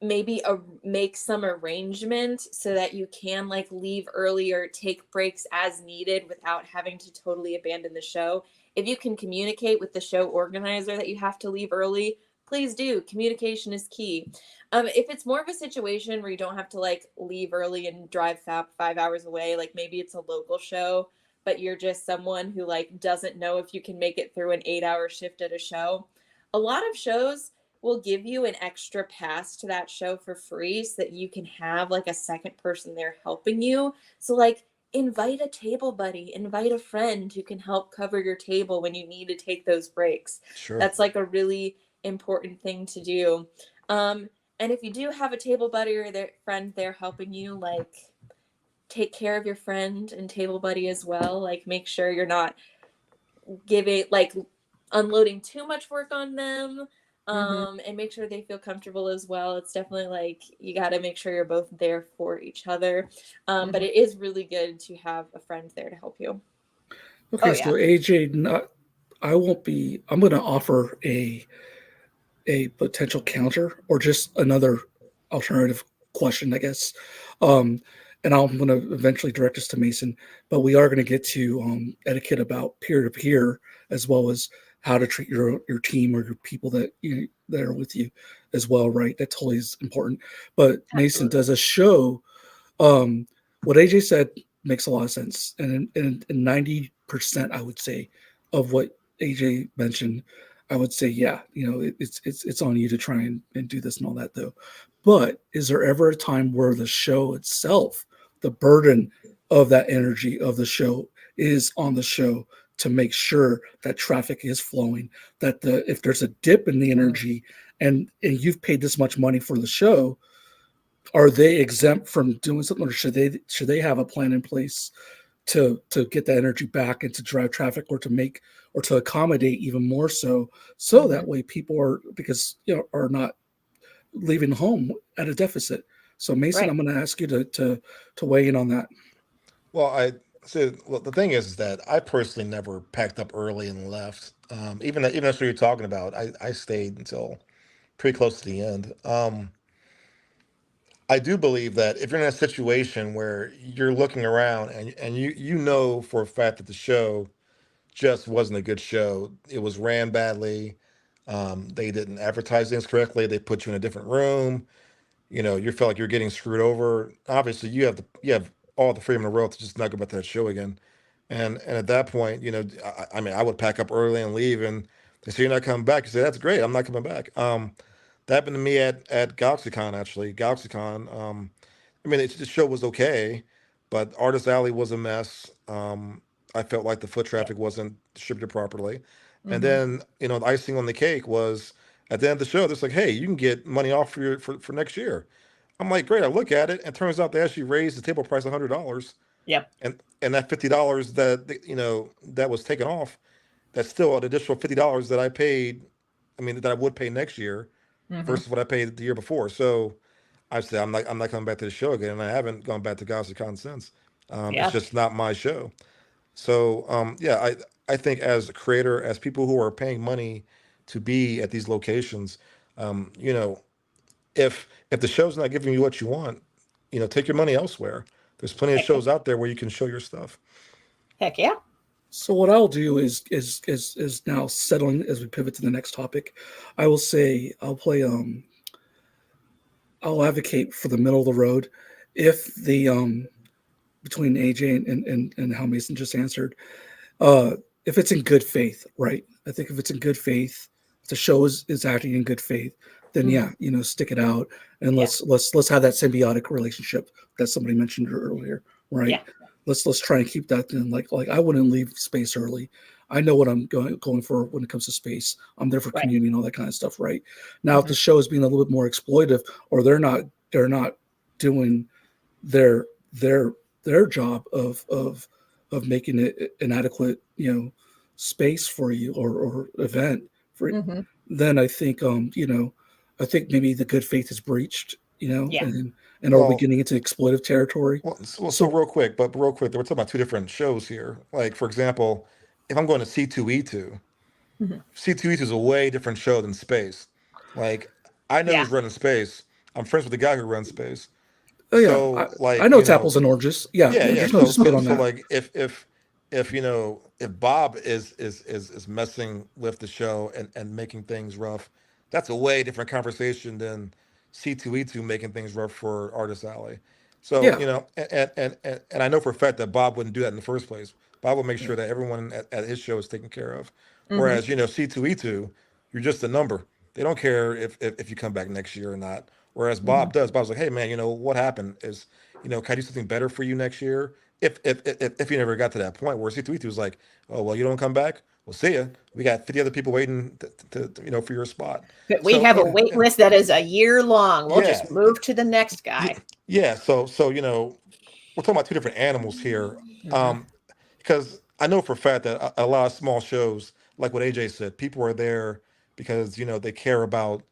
maybe make some arrangement so that you can like leave early or take breaks as needed without having to totally abandon the show. If you can communicate with the show organizer that you have to leave early, please do. Communication is key. If it's more of a situation where you don't have to like leave early and drive 5 hours away, like maybe it's a local show, but you're just someone who like doesn't know if you can make it through an 8-hour shift at a show. A lot of shows will give you an extra pass to that show for free so that you can have like a second person there helping you. So like invite a table buddy, invite a friend who can help cover your table when you need to take those breaks. Sure. That's like a really important thing to do. And if you do have a table buddy or their friend there helping you, like take care of your friend and table buddy as well. Like make sure you're not giving like unloading too much work on them. and make sure they feel comfortable as well. It's definitely like you got to make sure you're both there for each other. But it is really good to have a friend there to help you. Okay, Oh, yeah. so AJ, I'm going to offer a potential counter or just another alternative question, I guess. And I'm going to eventually direct us to Mason, but we are going to get to etiquette about peer to peer, as well as how to treat your team or your people that are with you as well, right? That totally is important. But Mason, does a show, what AJ said makes a lot of sense, and 90%, I would say, of what AJ mentioned, I would say, yeah, it's on you to try and do this and all that, though. But is there ever a time where the show itself, the burden of that energy of the show is on the show to make sure that traffic is flowing, that if there's a dip in the energy and you've paid this much money for the show, are they exempt from doing something, or should they have a plan in place to get that energy back and to drive traffic, or to accommodate even more so that way people are not leaving home at a deficit? So Mason, Right. I'm going to ask you to weigh in on that. Well, the thing is that I personally never packed up early and left. Even that's what you're talking about. I stayed until pretty close to the end. I do believe that if you're in a situation where you're looking around and you know for a fact that the show just wasn't a good show, it was ran badly. They didn't advertise things correctly. They put you in a different room. You feel like you're getting screwed over. Obviously, you have all the freedom in the world to just not go back to that show again. And at that point, I mean, I would pack up early and leave. And they say you're not coming back. You say that's great. I'm not coming back. That happened to me at GalaxyCon actually. GalaxyCon. I mean, the show was okay, but Artist Alley was a mess. I felt like the foot traffic wasn't distributed properly. And then, the icing on the cake was at the end of the show, they're like, hey, you can get money off for next year. I'm like, great. I look at it, and it turns out they actually raised the table price $100. Yep. And that $50 that was taken off, that's still an additional $50 that I paid. I mean, that I would pay next year versus what I paid the year before. So I said, I'm not coming back to the show again, and I haven't gone back to GalaxyCon since. It's Yeah. just not my show. So yeah, I think as a creator, as people who are paying money to be at these locations, you know, if the show's not giving you what you want, take your money elsewhere. There's plenty of Heck, shows out there where you can show your stuff. heck yeah. So what I'll do is now settling as we pivot to the next topic. I will say I'll advocate for the middle of the road. If the between AJ and how Mason just answered, if it's in good faith, right? I think if it's in good faith, if the show is acting in good faith, then yeah, stick it out and let's have that symbiotic relationship that somebody mentioned earlier, right? Yeah. Let's try and keep that in like I wouldn't leave space early. I know what I'm going for when it comes to space. I'm there for Right. community and all that kind of stuff, right? Now, if the show is being a little bit more exploitive, or they're not doing their job of making it an adequate space for you or event for then I think I think maybe the good faith is breached, Yeah. and are we Well, getting into exploitive territory? so real quick, we're talking about two different shows here. Like, for example, if I'm going to C2E2, C2E2 is a way different show than Space. Like, I know Yeah. who's running Space. I'm friends with the guy who runs Space. Oh yeah, So, I like, know it's apples and oranges. Yeah, yeah, yeah. there's no dispute on So that. like, if Bob is messing with the show and making things rough, that's a way different conversation than C2E2 making things rough for Artist Alley. So, Yeah, and I know for a fact that Bob wouldn't do that in the first place. Bob would make sure that everyone at his show is taken care of. Whereas, C2E2, you're just a number. They don't care if you come back next year or not. Whereas Bob does. Bob's like, hey man, what happened is, can I do something better for you next year? If you never got to that point where C2E2 was like, oh well, you don't come back, we'll see ya. We got 50 other people waiting for your spot. But we So have a wait list that is a year long. We'll yeah, just move to the next yeah, guy. yeah. So we're talking about two different animals here. Because I know for a fact that a lot of small shows, like what AJ said, people are there because they care about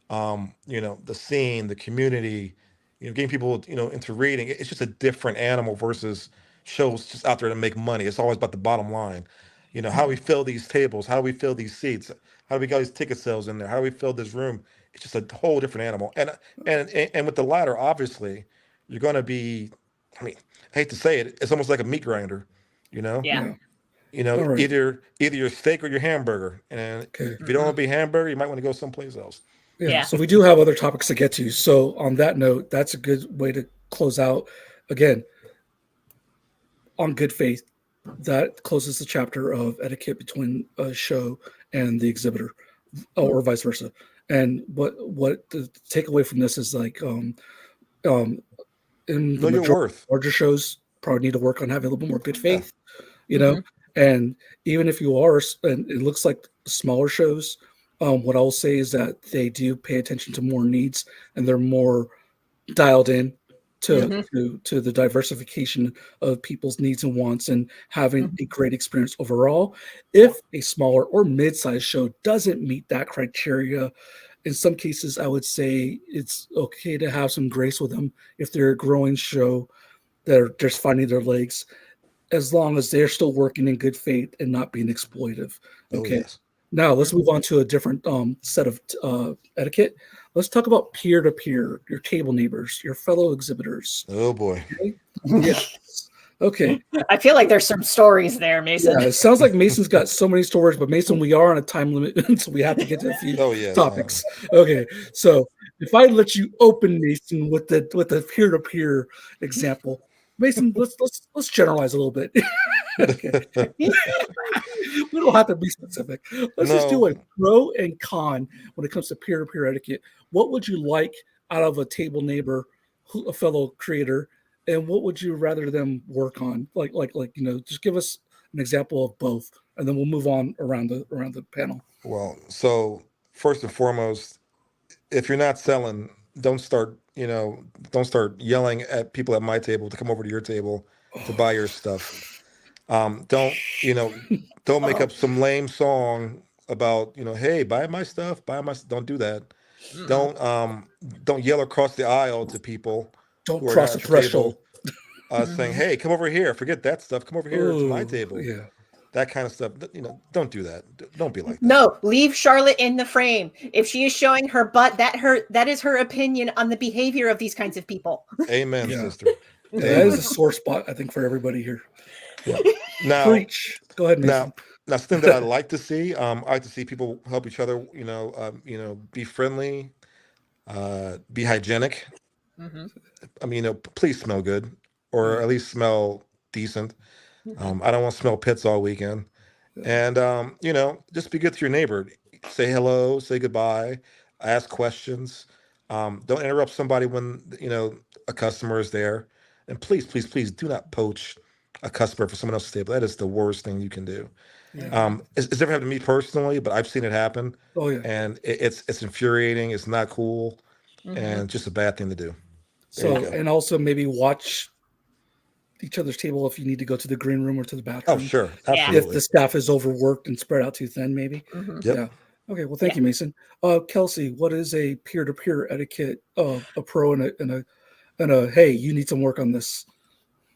the scene, the community, getting people into reading. It's just a different animal versus shows just out there to make money. It's always about the bottom line. How do we fill these tables? How do we fill these seats? How do we get all these ticket sales in there? How do we fill this room? It's just a whole different animal. And with the latter, obviously, you're going to be. I mean, I hate to say it, it's almost like a meat grinder. You know, Yeah. All right. either your steak or your hamburger. And Okay. if you don't want to be hamburger, you might want to go someplace else. Yeah. So we do have other topics to get to. So on that note, that's a good way to close out. Again, on good faith, that closes the chapter of etiquette between a show and the exhibitor, or vice versa. And what the takeaway from this is like, in Know the your worth. larger shows, probably need to work on having a little bit more good faith, And even if you are, and it looks like smaller shows, what I'll say is that they do pay attention to more needs, and they're more dialed in to the diversification of people's needs and wants, and having a great experience overall. If a smaller or mid-sized show doesn't meet that criteria, in some cases, I would say it's okay to have some grace with them if they're a growing show that are just finding their legs, as long as they're still working in good faith and not being exploitive. Okay. Oh, yes. Now let's move on to a different set of etiquette. Let's talk about peer-to-peer, your table neighbors, your fellow exhibitors. Oh boy. Okay? Yes. Okay. I feel like there's some stories there, Mason. Yeah, it sounds like Mason's got so many stories, but Mason, we are on a time limit, so we have to get to a few topics. Okay. So if I let you open, Mason, with the peer-to-peer example, Mason, let's generalize a little bit. Okay. We don't have to be specific. Let's just do a pro and con when it comes to peer-to-peer etiquette. What would you like out of a table neighbor, a fellow creator, and what would you rather them work on? Like just give us an example of both, and then we'll move on around the panel. Well, so first and foremost, if you're not selling, don't start yelling at people at my table to come over to your table to buy your stuff. Don't make up some lame song about, hey, buy my stuff, don't do that. Don't yell across the aisle to people. Don't cross the threshold. Saying, hey, come over here, forget that stuff, come over here to my table. Yeah. That kind of stuff. Don't do that. Don't be like that. No, leave Charlotte in the frame. If she is showing her butt, that is her opinion on the behavior of these kinds of people. Amen, sister. That is a sore spot, I think, for everybody here. Yeah. Now, preach. Go ahead, Mason. Now, something that I like to see, I like to see people help each other. Be friendly, be hygienic. I mean, please smell good, or at least smell decent. I don't want to smell pits all weekend. And just be good to your neighbor. Say hello, say goodbye, ask questions. Don't interrupt somebody when a customer is there. And please, please, please do not poach a customer for someone else's table. That is the worst thing you can do. Yeah. It's never happened to me personally, but I've seen it happen. Oh yeah. And it's infuriating. It's not cool, and just a bad thing to do. So, and also maybe watch each other's table if you need to go to the green room or to the bathroom. Oh, sure. Absolutely. If the staff is overworked and spread out too thin, maybe. Yep. Yeah. Okay. Well, thank you, Mason. Kelci, what is a peer-to-peer etiquette, a pro and a hey, you need some work on this?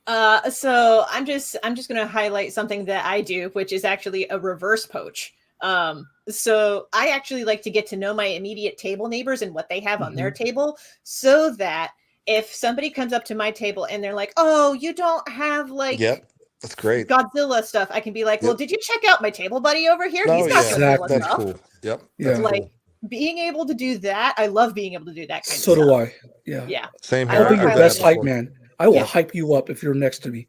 So I'm just going to highlight something that I do, which is actually a reverse poach. So I actually like to get to know my immediate table neighbors and what they have on their table, so that if somebody comes up to my table and they're like, oh, you don't have like that's great Godzilla stuff, I can be like, well, did you check out my table buddy over here? He's got Godzilla that's stuff. cool. Yep. Yeah. Like being able to do that, I love being able to do that kind of So stuff. do I. Yeah. Yeah. Same here. I'll be your highlight best that. hype man. I will hype you up if you're next to me.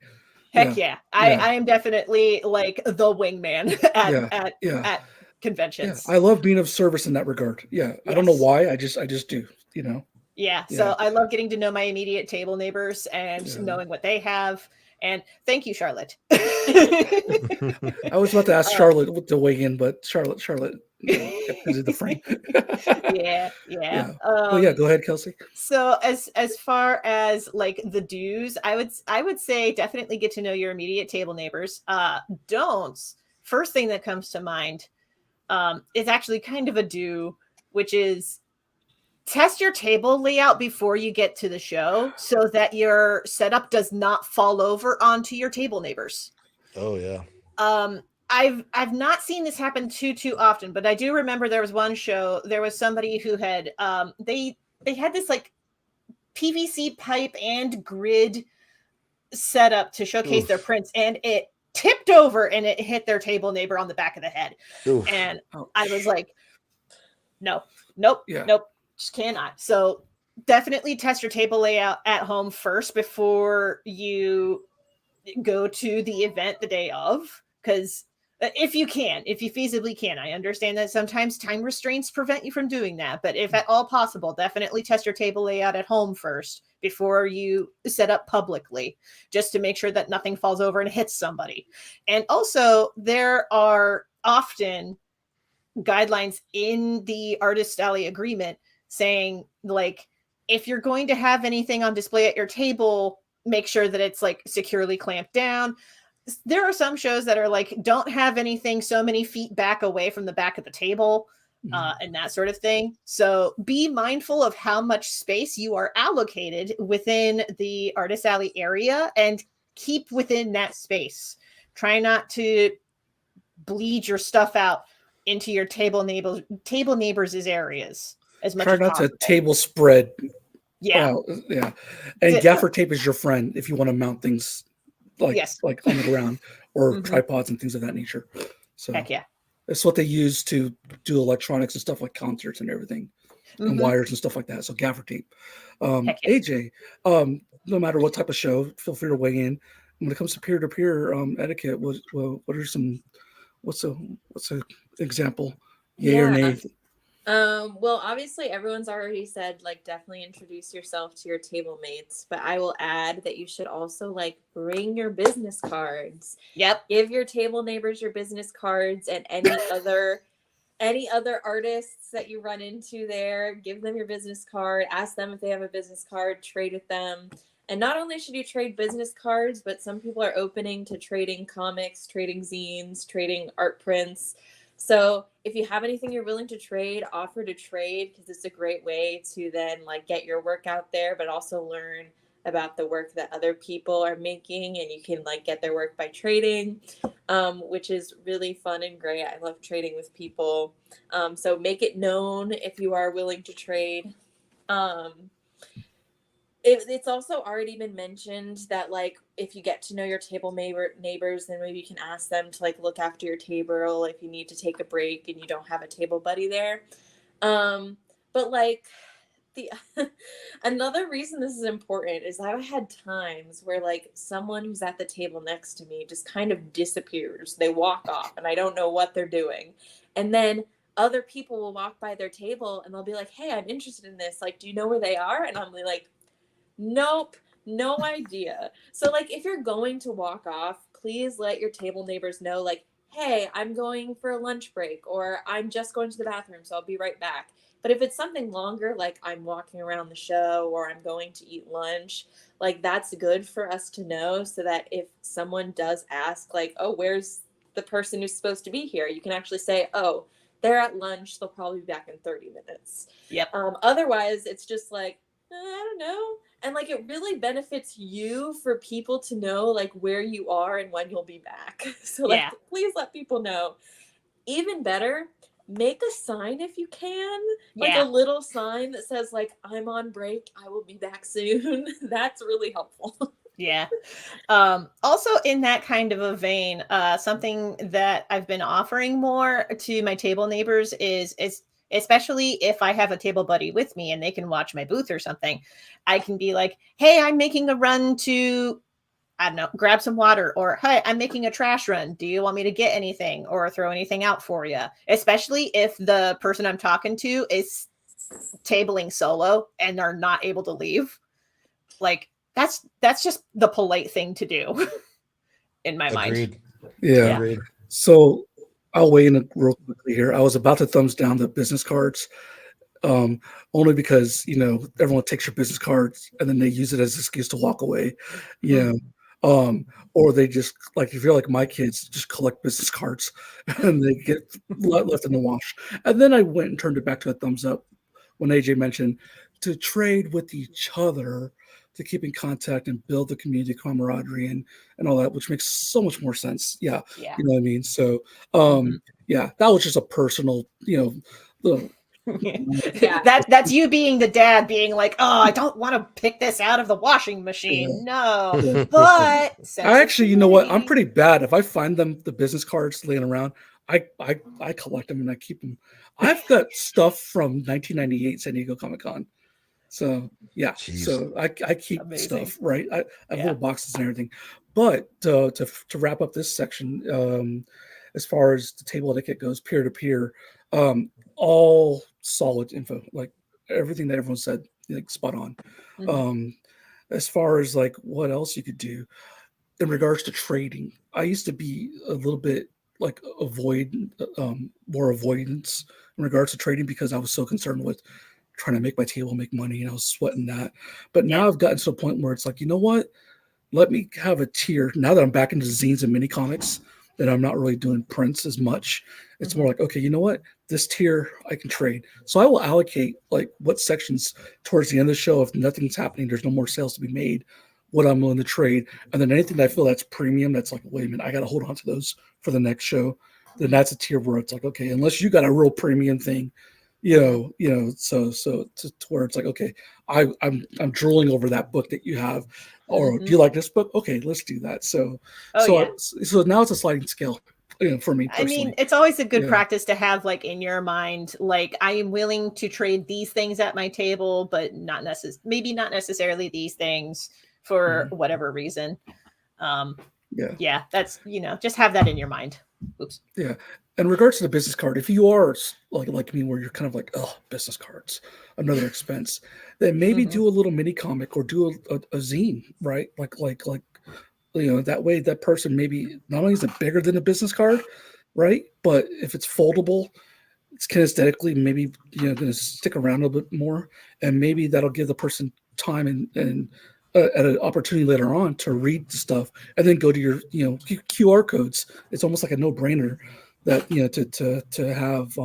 Heck yeah. I am definitely like the wingman at conventions. Yeah. I love being of service in that regard. Yeah. I don't know why. I just do, Yeah. So I love getting to know my immediate table neighbors and knowing what they have. And thank you, Charlotte. I was about to ask Charlotte to weigh in, but Charlotte did the frame. Yeah. Go ahead, Kelci. So as far as like the do's, I would say definitely get to know your immediate table neighbors. Don'ts. First thing that comes to mind, is actually kind of a do, which is test your table layout before you get to the show so that your setup does not fall over onto your table neighbors. Oh yeah. I've not seen this happen too often, but I do remember there was one show, there was somebody who had they had this like PVC pipe and grid set up to showcase their prints, and it tipped over and it hit their table neighbor on the back of the head. Oof. And Ouch. I was like, nope, Yeah. just cannot. So definitely test your table layout at home first before you go to the event the day of, because if you feasibly can. I understand that sometimes time restraints prevent you from doing that, but if at all possible, definitely test your table layout at home first before you set up publicly, just to make sure that nothing falls over and hits somebody. And also, there are often guidelines in the Artist Alley agreement saying, like, if you're going to have anything on display at your table, make sure that it's like securely clamped down. There are some shows that are like, don't have anything so many feet back away from the back of the table, and that sort of thing. So be mindful of how much space you are allocated within the Artist Alley area and keep within that space. Try not to bleed your stuff out into your table neighbors' areas as much Try as not possible. to table spread. Yeah. Yeah. And gaffer tape is your friend if you want to mount things like Yes. like on the ground or Mhm. tripods and things of that nature. So Heck yeah. that's what they use to do electronics and stuff like concerts and everything, and Mhm. wires and stuff like that. So gaffer tape. Heck yeah. AJ, no matter what type of show, feel free to weigh in. When it comes to peer-to-peer etiquette, what are some what's a example? Yay or nay? Well, obviously everyone's already said, like, definitely introduce yourself to your table mates, but I will add that you should also, like, bring your business cards. Yep. Give your table neighbors your business cards, and any other artists that you run into there, give them your business card, ask them if they have a business card, trade with them. And not only should you trade business cards, but some people are opening to trading comics, trading zines, trading art prints. So if you have anything you're willing to trade, offer to trade, because it's a great way to then, like, get your work out there, but also learn about the work that other people are making, and you can, like, get their work by trading, which is really fun and great. I love trading with people. So make it known if you are willing to trade. It's also already been mentioned that, like, if you get to know your table neighbors, then maybe you can ask them to, like, look after your table if you need to take a break and you don't have a table buddy there. But, like, the another reason this is important is I've had times where, like, someone who's at the table next to me just kind of disappears. They walk off and I don't know what they're doing. And then other people will walk by their table and they'll be like, hey, I'm interested in this. Like, do you know where they are? And I'm like, nope, no idea. So, like, if you're going to walk off, please let your table neighbors know, like, hey, I'm going for a lunch break, or I'm just going to the bathroom, so I'll be right back. But if it's something longer, like I'm walking around the show or I'm going to eat lunch, like, that's good for us to know, so that if someone does ask, like, oh, where's the person who's supposed to be here? You can actually say, oh, they're at lunch. They'll probably be back in 30 minutes. Yep. Otherwise, it's just like, I don't know. And, like, it really benefits you for people to know, like, where you are and when you'll be back. So, like, Yeah. please let people know. Even better, make a sign if you can. Like, Yeah. a little sign that says, like, I'm on break, I will be back soon. That's really helpful. Yeah. Also in that kind of a vein, something that I've been offering more to my table neighbors is especially if I have a table buddy with me and they can watch my booth or something, I can be like, hey, I'm making a run to, I don't know, grab some water, or hey, I'm making a trash run. Do you want me to get anything or throw anything out for you? Especially if the person I'm talking to is tabling solo and they're not able to leave. Like, that's just the polite thing to do in my mind. Agreed. Yeah. Agreed. So I'll weigh in real quickly here. I was about to thumbs down the business cards, only because, everyone takes your business cards and then they use it as an excuse to walk away. Yeah. Or they just like if you're like my kids, just collect business cards and they get left in the wash. And then I went and turned it back to a thumbs up when AJ mentioned to trade with each other to keep in contact and build the community camaraderie and all that, which makes so much more sense. Yeah. Yeah. You know what I mean? So yeah, that was just a personal, the Yeah. That's you being the dad being like, oh, I don't want to pick this out of the washing machine. No. Yeah. But I actually, you know what? I'm sensitivity. pretty bad. If I find the business cards laying around, I collect them and I keep them. I've got stuff from 1998 San Diego Comic Con. So yeah, Jeez. so I keep Amazing. stuff, right? I have Yeah. little boxes and everything. But to wrap up this section, as far as the table etiquette goes, peer to peer, all solid info, like everything that everyone said, like spot on. Mhm. As far as like what else you could do in regards to trading, I used to be a little bit like more avoidance in regards to trading because I was so concerned with trying to make my table make money and I was sweating that. But now I've gotten to a point where it's like, you know what? Let me have a tier. Now that I'm back into zines and mini comics, that I'm not really doing prints as much. It's more like, okay, you know what? This tier I can trade. So I will allocate like what sections towards the end of the show, if nothing's happening, there's no more sales to be made, what I'm willing to trade. And then anything that I feel that's premium, that's like, wait a minute, I got to hold on to those for the next show. Then that's a tier where it's like, okay, unless you got a real premium thing, so to where it's like, okay, I'm drooling over that book that you have, or do you like this book? Okay, let's do that. So now it's a sliding scale, for me personally. I mean, it's always a good Yeah. practice to have like in your mind, like I am willing to trade these things at my table, but not necessarily these things for whatever reason. Yeah, that's just have that in your mind. Oops. Yeah. In regards to the business card, if you are like me, where you're kind of like, oh, business cards, another expense, then maybe do a little mini comic or do a zine, right? Like that way that person maybe not only is it bigger than a business card, right? But if it's foldable, it's kinesthetically maybe going to stick around a little bit more, and maybe that'll give the person time and at an opportunity later on to read the stuff and then go to your QR codes. It's almost like a no-brainer that to have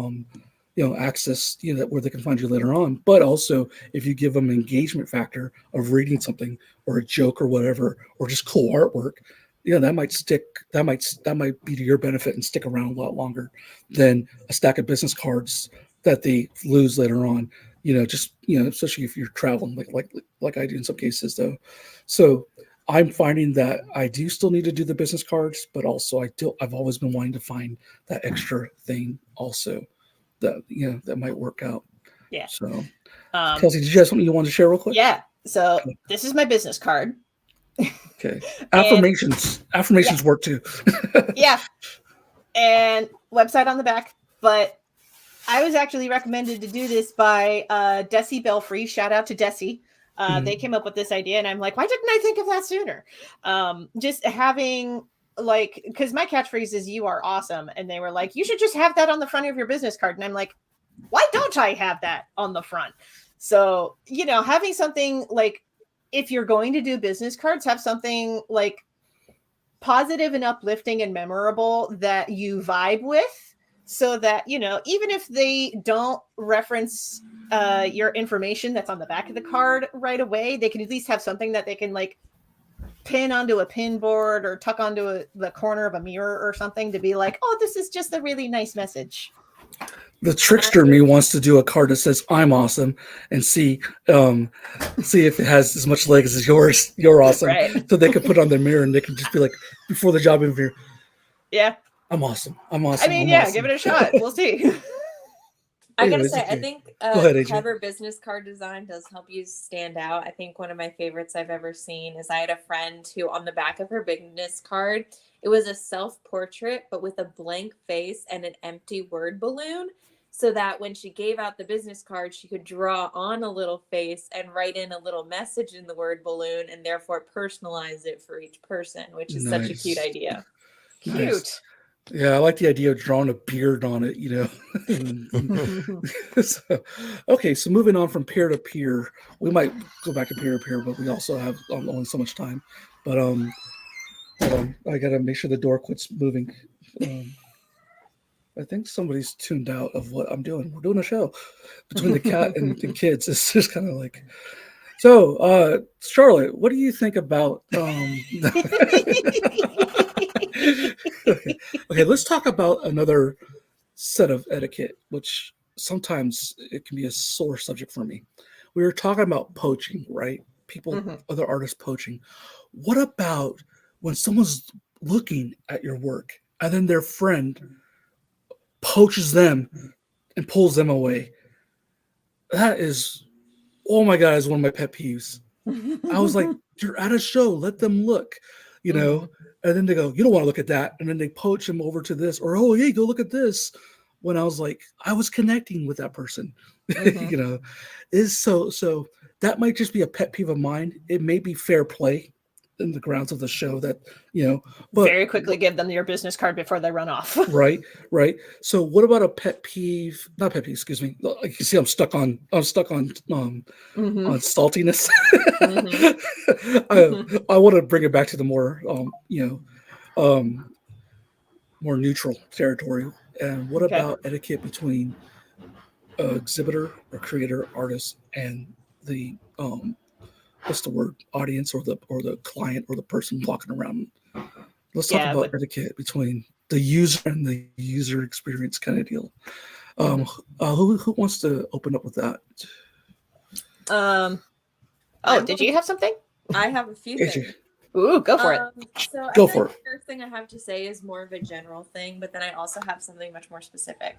access that where they can find you later on. But also if you give them an engagement factor of reading something or a joke or whatever, or just cool artwork, that might stick. That might be to your benefit and stick around a lot longer than a stack of business cards that they lose later on. Especially if you're traveling like I do in some cases though. So I'm finding that I do still need to do the business cards, but also I've always been wanting to find that extra thing also that that might work out. Yeah. So Kelsey, did you have something you wanted to share real quick? Yeah. So this is my business card. Okay. Affirmations work too. Yeah. And website on the back, but I was actually recommended to do this by Desi Belfry. Shout out to Desi. They came up with this idea, and I'm like, why didn't I think of that sooner? Just having because my catchphrase is "You are awesome," and they were like, you should just have that on the front of your business card, and I'm like, why don't I have that on the front? So having something like, if you're going to do business cards, have something like positive and uplifting and memorable that you vibe with. So that, even if they don't reference your information that's on the back of the card right away, they can at least have something that they can pin onto a pin board or tuck onto the corner of a mirror or something to be like, oh, this is just a really nice message. The trickster me wants to do a card that says "I'm awesome" and see if it has as much legs as yours. You're awesome, right. So they can put it on their mirror and they can just be like, before the job interview, yeah, I'm awesome. I'm awesome. I mean, I'm awesome. Give it a shot. We'll see. I gotta Anyways, say, okay. I think Go ahead, AJ. clever business card design does help you stand out. I think one of my favorites I've ever seen is I had a friend who on the back of her business card, it was a self-portrait, but with a blank face and an empty word balloon, so that when she gave out the business card, she could draw on a little face and write in a little message in the word balloon and therefore personalize it for each person, which is such a cute idea. Cute. Nice. Yeah, I like the idea of drawing a beard on it, So moving on from peer to peer, we might go back to peer to peer, but we also have only so much time. But Hold on. I gotta make sure the door quits moving. I think somebody's tuned out of what I'm doing. We're doing a show between the cat and the kids. It's just kind of like. So, Charlotte, what do you think about? Okay, let's talk about another set of etiquette, which sometimes it can be a sore subject for me. We were talking about poaching, right? People, other artists poaching. What about when someone's looking at your work and then their friend poaches them and pulls them away? That is, oh my God, is one of my pet peeves. I was like, you're at a show, let them look, and then they go, you don't want to look at that. And then they poach them over to this, or, oh, hey, go look at this. When I was like, I was connecting with that person, is so that might just be a pet peeve of mine. It may be fair play in the grounds of the show that, but very quickly give them your business card before they run off. Right. So what about a pet peeve? Not pet peeve, excuse me. Like you see, I'm stuck on saltiness. I want to bring it back to the more, more neutral territory. And what about etiquette between exhibitor or creator, artist, and the what's the word? Audience or the client or the person walking around? Let's talk about etiquette between the user and the user experience kind of deal. Who wants to open up with that? Did you have something? I have a few things. Ooh, go for it. So Go I for think the first thing I have to say is more of a general thing, but then I also have something much more specific.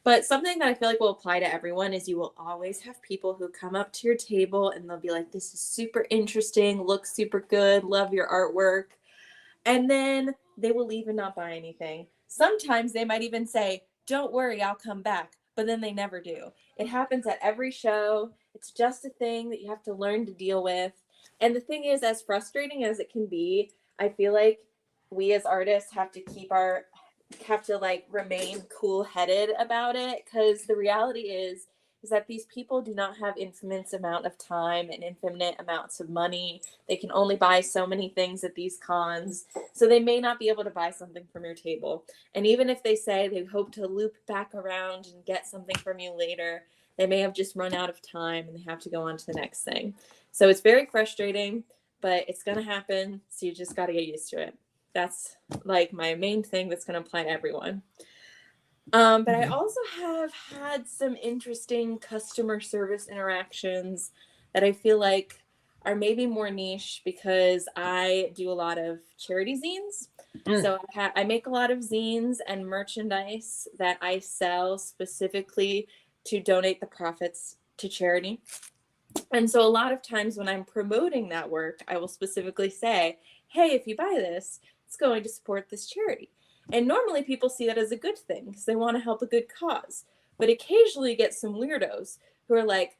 But something that I feel like will apply to everyone is you will always have people who come up to your table and they'll be like, this is super interesting, looks super good, love your artwork. And then they will leave and not buy anything. Sometimes they might even say, don't worry, I'll come back. But then they never do. It happens at every show. It's just a thing that you have to learn to deal with. And the thing is, as frustrating as it can be, I feel like we as artists have to remain cool-headed about it, because the reality is that these people do not have infinite amount of time and infinite amounts of money. They can only buy so many things at these cons, so they may not be able to buy something from your table. And even if they say they hope to loop back around and get something from you later, they may have just run out of time and they have to go on to the next thing. So it's very frustrating, but it's going to happen. So you just got to get used to it. That's like my main thing that's going to apply to everyone. But I also have had some interesting customer service interactions that I feel like are maybe more niche, because I do a lot of charity zines. So I make a lot of zines and merchandise that I sell specifically to donate the profits to charity. And so a lot of times when I'm promoting that work, I will specifically say, hey, if you buy this, it's going to support this charity. And normally people see that as a good thing because they want to help a good cause. But occasionally you get some weirdos who are like,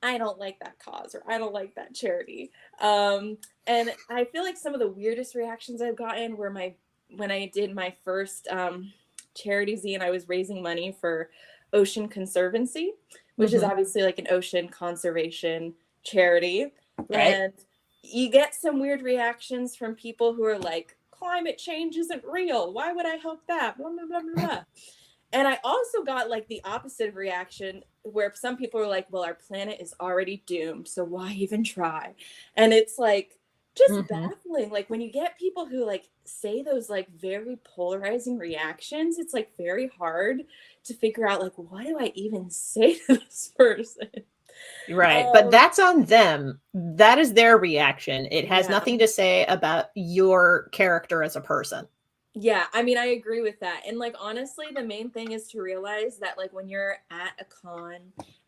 I don't like that cause, or I don't like that charity. And I feel like some of the weirdest reactions I've gotten were when I did my first charity zine, I was raising money for Ocean Conservancy, which is obviously like an ocean conservation charity. Right. And you get some weird reactions from people who are like, climate change isn't real. Why would I help that? Blah, blah, blah, blah, blah. And I also got like the opposite reaction, where some people are like, well, our planet is already doomed, so why even try? And it's like just baffling. Like when you get people who like say those like very polarizing reactions, it's like very hard to figure out like, what do I even say to this person? Right. But that's on them. That is their reaction. It has nothing to say about your character as a person. Yeah, I mean, I agree with that. And like, honestly, the main thing is to realize that like when you're at a con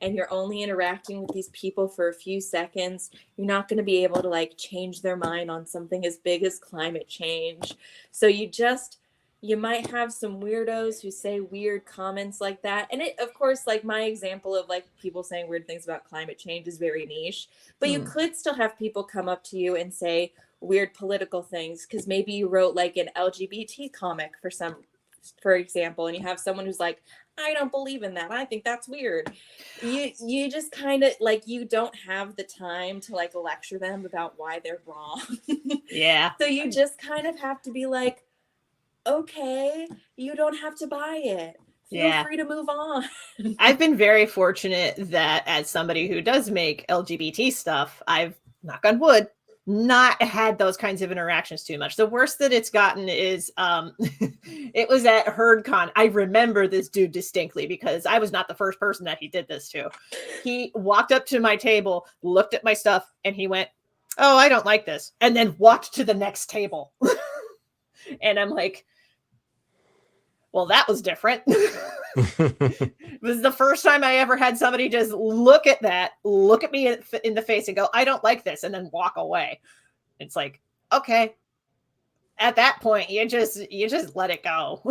and you're only interacting with these people for a few seconds, you're not going to be able to like change their mind on something as big as climate change. So you might have some weirdos who say weird comments like that. And it, of course, like my example of like people saying weird things about climate change is very niche, but you could still have people come up to you and say weird political things because maybe you wrote like an LGBT comic for some for example, and you have someone who's like, I don't believe in that, I think that's weird, you just kind of like, you don't have the time to like lecture them about why they're wrong. Yeah. So you just kind of have to be like, okay, you don't have to buy it, feel free to move on. I've been very fortunate that as somebody who does make LGBT stuff, I've, knock on wood, not had those kinds of interactions too much. The worst that it's gotten is it was at HerdCon. I remember this dude distinctly because I was not the first person that he did this to. He walked up to my table, looked at my stuff, and he went, "Oh, I don't like this," and then walked to the next table. And I'm like, well, that was different. It was the first time I ever had somebody just look at me in the face and go, I don't like this, and then walk away. It's like, okay. At that point, you just let it go.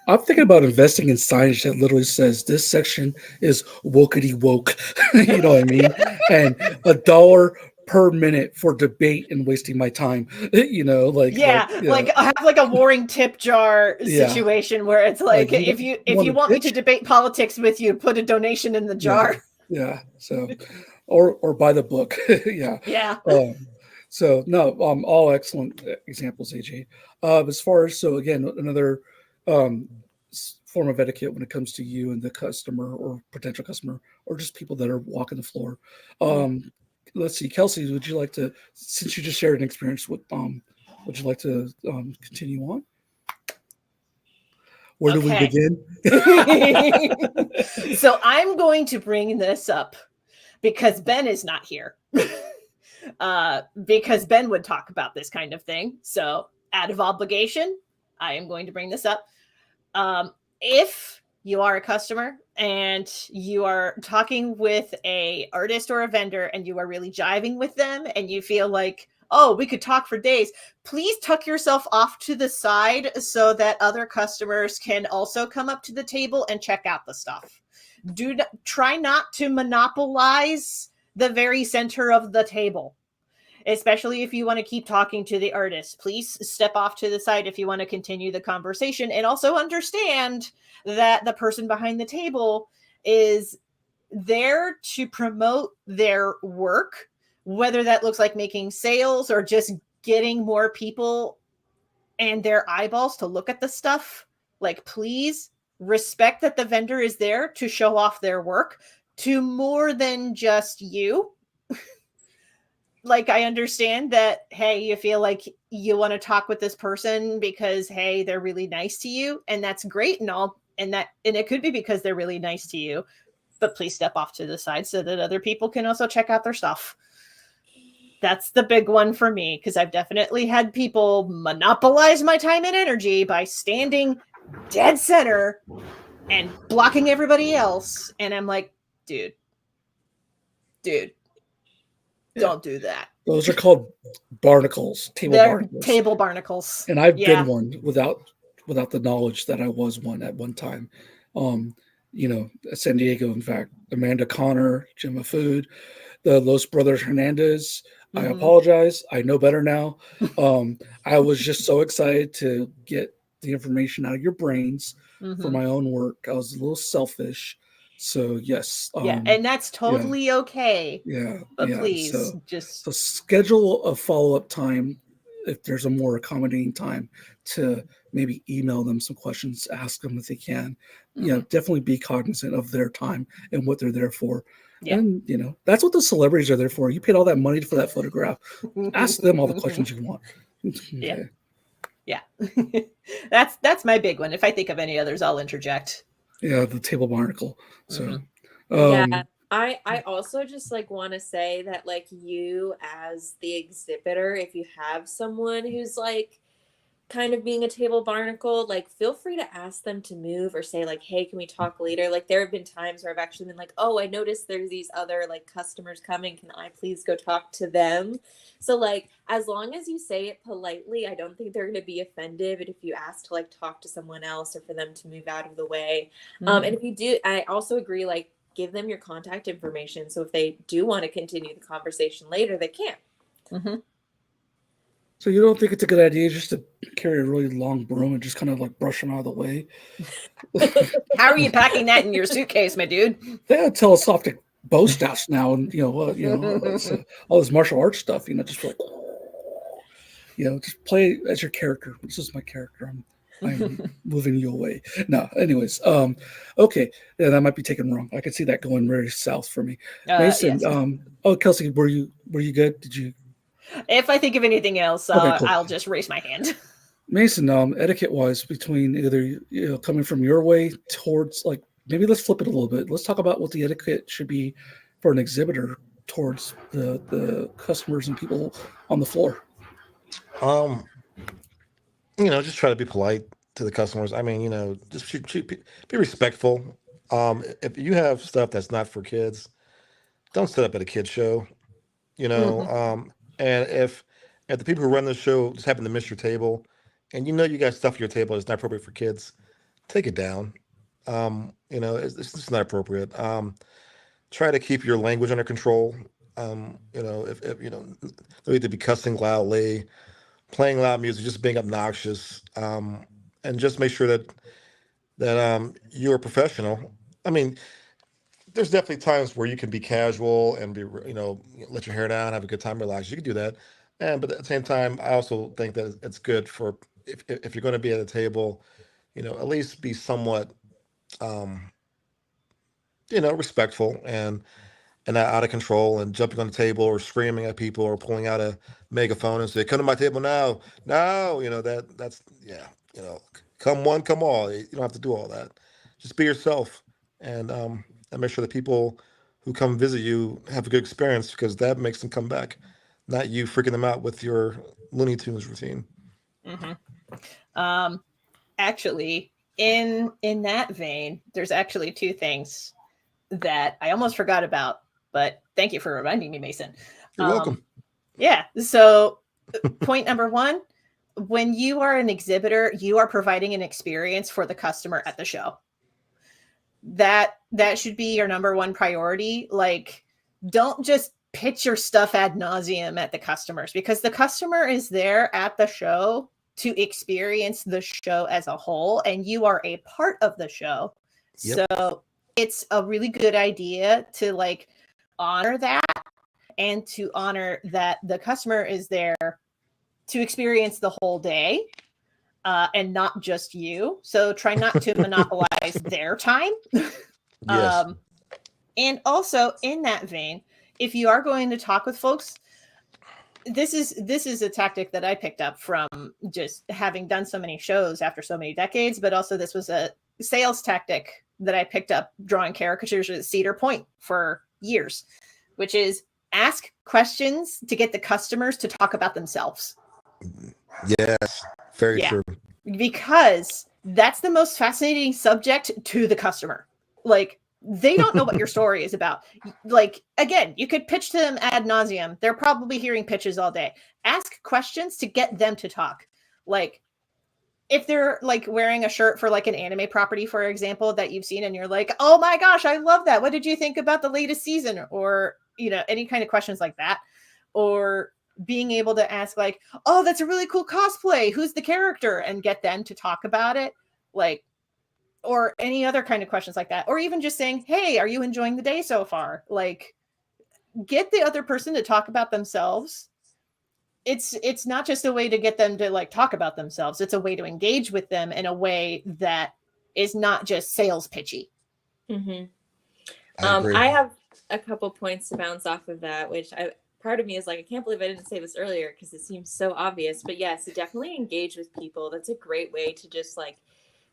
I'm thinking about investing in signage that literally says this section is wokety woke. You know what I mean? And $1 per minute for debate and wasting my time. You know, like like I have like a warring tip jar situation where it's like, if you want me to debate politics with you, put a donation in the jar. Yeah. So, or buy the book. Yeah. So no, all excellent examples, AJ. As far as, so again, another form of etiquette when it comes to you and the customer or potential customer or just people that are walking the floor. Let's see, Kelci, would you like to, since you just shared an experience with would you like to continue on? Where do we begin? So I'm going to bring this up because Ben is not here. Because Ben would talk about this kind of thing. So out of obligation, I am going to bring this up. If you are a customer and you are talking with a artist or a vendor and you are really jiving with them and you feel like, oh, we could talk for days, please tuck yourself off to the side so that other customers can also come up to the table and check out the stuff. Try not to monopolize the very center of the table, especially if you want to keep talking to the artist. Please step off to the side if you want to continue the conversation, and also understand that the person behind the table is there to promote their work, whether that looks like making sales or just getting more people and their eyeballs to look at the stuff. Like, please respect that the vendor is there to show off their work to more than just you. Like, I understand that, hey, you feel like you want to talk with this person because, hey, they're really nice to you, and that's great and all, and it could be because they're really nice to you, but please step off to the side so that other people can also check out their stuff. That's the big one for me, because I've definitely had people monopolize my time and energy by standing dead center and blocking everybody else, and I'm like, dude, don't do that. Those are called barnacles, table barnacles. And I've been one without the knowledge that I was one at one time. San Diego, in fact, Amanda Connor, Gemma Food, the Los Brothers Hernandez. I apologize. I know better now. I was just so excited to get the information out of your brains for my own work. I was a little selfish. So yes, and that's totally okay. But please, so schedule a follow-up time if there's a more accommodating time to maybe email them some questions, ask them if they can. Definitely be cognizant of their time and what they're there for. And that's what the celebrities are there for. You paid all that money for that photograph. Ask them all the questions you want. That's my big one. If I think of any others, I'll interject. The table barnacle. So I also just like want to say that, like, you as the exhibitor, if you have someone who's like kind of being a table barnacle, like, feel free to ask them to move or say like, hey, can we talk later? Like, there have been times where I've actually been like, oh, I noticed there's these other like customers coming, can I please go talk to them? So like, as long as you say it politely, I don't think they're going to be offended. But if you ask to like talk to someone else or for them to move out of the way, and if you do, I also agree, like, give them your contact information, so if they do want to continue the conversation later, they can. So you don't think it's a good idea just to carry a really long broom and just kind of like brush them out of the way? How are you packing that in your suitcase, my dude? They have telesophic bow staffs now, and all this martial arts stuff. Just like just play as your character. This is my character. I'm moving you away. No, anyways, okay, yeah, that might be taken wrong. I could see that going very south for me. Mason, yes. Kelsey, were you good? Did you? If I think of anything else, Okay, cool. I'll just raise my hand. Mason, etiquette-wise, between either coming from your way towards maybe let's flip it a little bit. Let's talk about what the etiquette should be for an exhibitor towards the customers and people on the floor. Just try to be polite to the customers. I mean, just be respectful. If you have stuff that's not for kids, don't set up at a kid show. And if the people who run the show just happen to miss your table, and you got stuff at your table that's not appropriate for kids, take it down. It's just not appropriate. Try to keep your language under control. If no need to be cussing loudly, playing loud music, just being obnoxious, and just make sure that you're a professional. I mean, there's definitely times where you can be casual and let your hair down, have a good time, relax. You can do that, but at the same time, I also think that it's good for if you're going to be at a table, at least be somewhat, respectful and not out of control and jumping on the table or screaming at people or pulling out a megaphone and say, "Come to my table now, now." That's yeah. Come one, come all. You don't have to do all that. Just be yourself and make sure that people who come visit you have a good experience because that makes them come back, not you freaking them out with your Looney Tunes routine. Mm-hmm. Actually, in that vein, there's actually two things that I almost forgot about, but thank you for reminding me, Mason. You're welcome. Yeah. So point number one, when you are an exhibitor, you are providing an experience for the customer at the show. That should be your number one priority. Like, don't just pitch your stuff ad nauseum at the customers because the customer is there at the show to experience the show as a whole, and you are a part of the show. Yep. So it's a really good idea to honor that and to honor that the customer is there to experience the whole day and not just you. So try not to monopolize their time. Yes. And also in that vein, if you are going to talk with folks, this is a tactic that I picked up from just having done so many shows after so many decades, but also this was a sales tactic that I picked up drawing caricatures at Cedar Point for years, which is ask questions to get the customers to talk about themselves. Yes, very true. Because that's the most fascinating subject to the customer. They don't know what your story is about. Again, you could pitch to them ad nauseum. They're probably hearing pitches all day. Ask questions to get them to talk. If they're wearing a shirt for an anime property, for example, that you've seen and you're like, oh my gosh, I love that. What did you think about the latest season? Or, any kind of questions like that. Or being able to ask oh, that's a really cool cosplay. Who's the character? And get them to talk about it. Or any other kind of questions like that. Or even just saying, hey, are you enjoying the day so far? Get the other person to talk about themselves. It's not just a way to get them to talk about themselves. It's a way to engage with them in a way that is not just sales pitchy. Mm-hmm. I have a couple points to bounce off of that, which part of me is I can't believe I didn't say this earlier because it seems so obvious, but yes, to definitely engage with people. That's a great way to just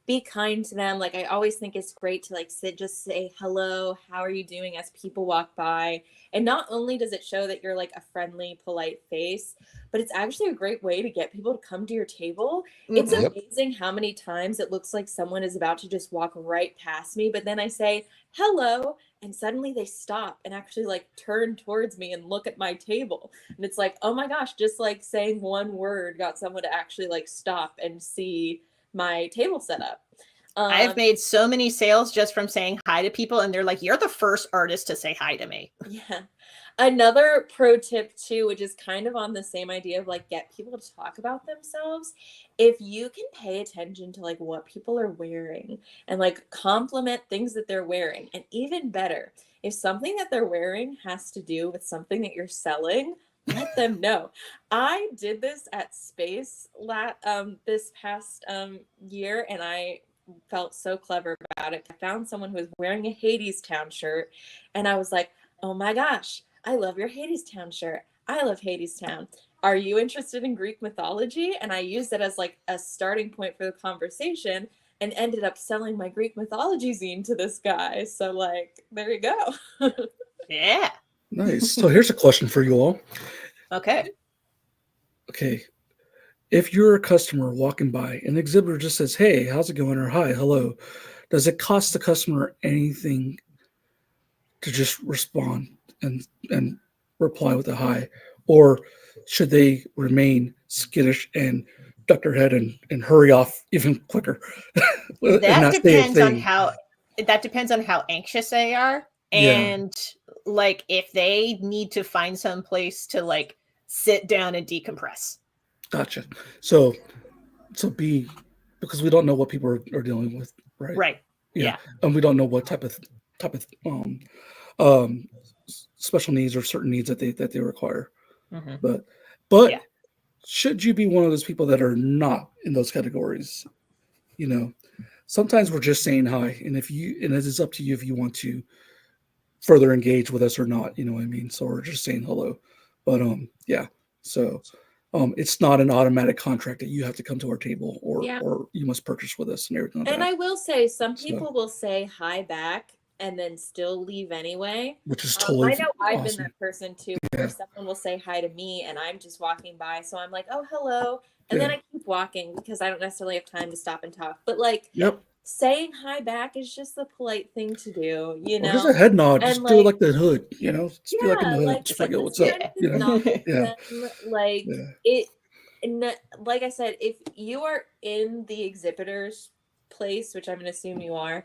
be kind to them. I always think it's great to just say hello, how are you doing as people walk by. And not only does it show that you're a friendly, polite face, but it's actually a great way to get people to come to your table. Mm-hmm. It's amazing how many times it looks like someone is about to just walk right past me, but then I say hello and suddenly they stop and actually turn towards me and look at my table. And it's oh my gosh, just saying one word got someone to actually stop and see my table set up. I've made so many sales just from saying hi to people, and they're like, "You're the first artist to say hi to me." Yeah. Another pro tip too, which is kind of on the same idea of like get people to talk about themselves. If you can pay attention to like what people are wearing and like compliment things that they're wearing, and even better, if something that they're wearing has to do with something that you're selling, let them know. I did this at Space this past year, and I felt so clever about it. I found someone who was wearing a Hadestown shirt, and I was like, "Oh my gosh, I love your Hadestown shirt. I love Hadestown. Are you interested in Greek mythology?" And I used it as like a starting point for the conversation and ended up selling my Greek mythology zine to this guy. So like, there you go. Yeah. Nice. So here's a question for you all. Okay. Okay. If you're a customer walking by and the exhibitor just says, "Hey, how's it going?" or "Hi, hello," does it cost the customer anything to just respond and reply with a hi? Or should they remain skittish and duck their head and hurry off even quicker and That not say a depends on thing? how anxious they are, Yeah, and like if they need to find some place to like sit down and decompress. gotcha. So be, because we don't know what people are dealing with, right? Right. Yeah. And we don't know what type of um special needs or certain needs that they require. Mhm. But Yeah. should you be one of those people that are not in those categories? You know, sometimes we're just saying hi, and it is up to you if you want to further engage with us or not. You know what I mean? So we're just saying hello. But yeah. So it's not an automatic contract that you have to come to our table Yeah. or you must purchase with us and everything like And that. I will say, some So, people will say hi back and then still leave anyway. which is totally I know I've been awesome. that person too, Yeah. where someone will say hi to me and I'm just walking by. So I'm like, "Oh, hello." And Yeah. then I keep walking because I don't necessarily have time to stop and talk. But like, Yep. saying hi back is just the polite thing to do, you Or just know? a head nod. And Just do it like, like the hood, you know? Just be like in the yeah, hood. like Just like, take "Oh, the what's up?" time You to know? acknowledge Yeah. them. Like Yeah. it, like I said, if you are in the exhibitor's place, which I'm gonna assume you are,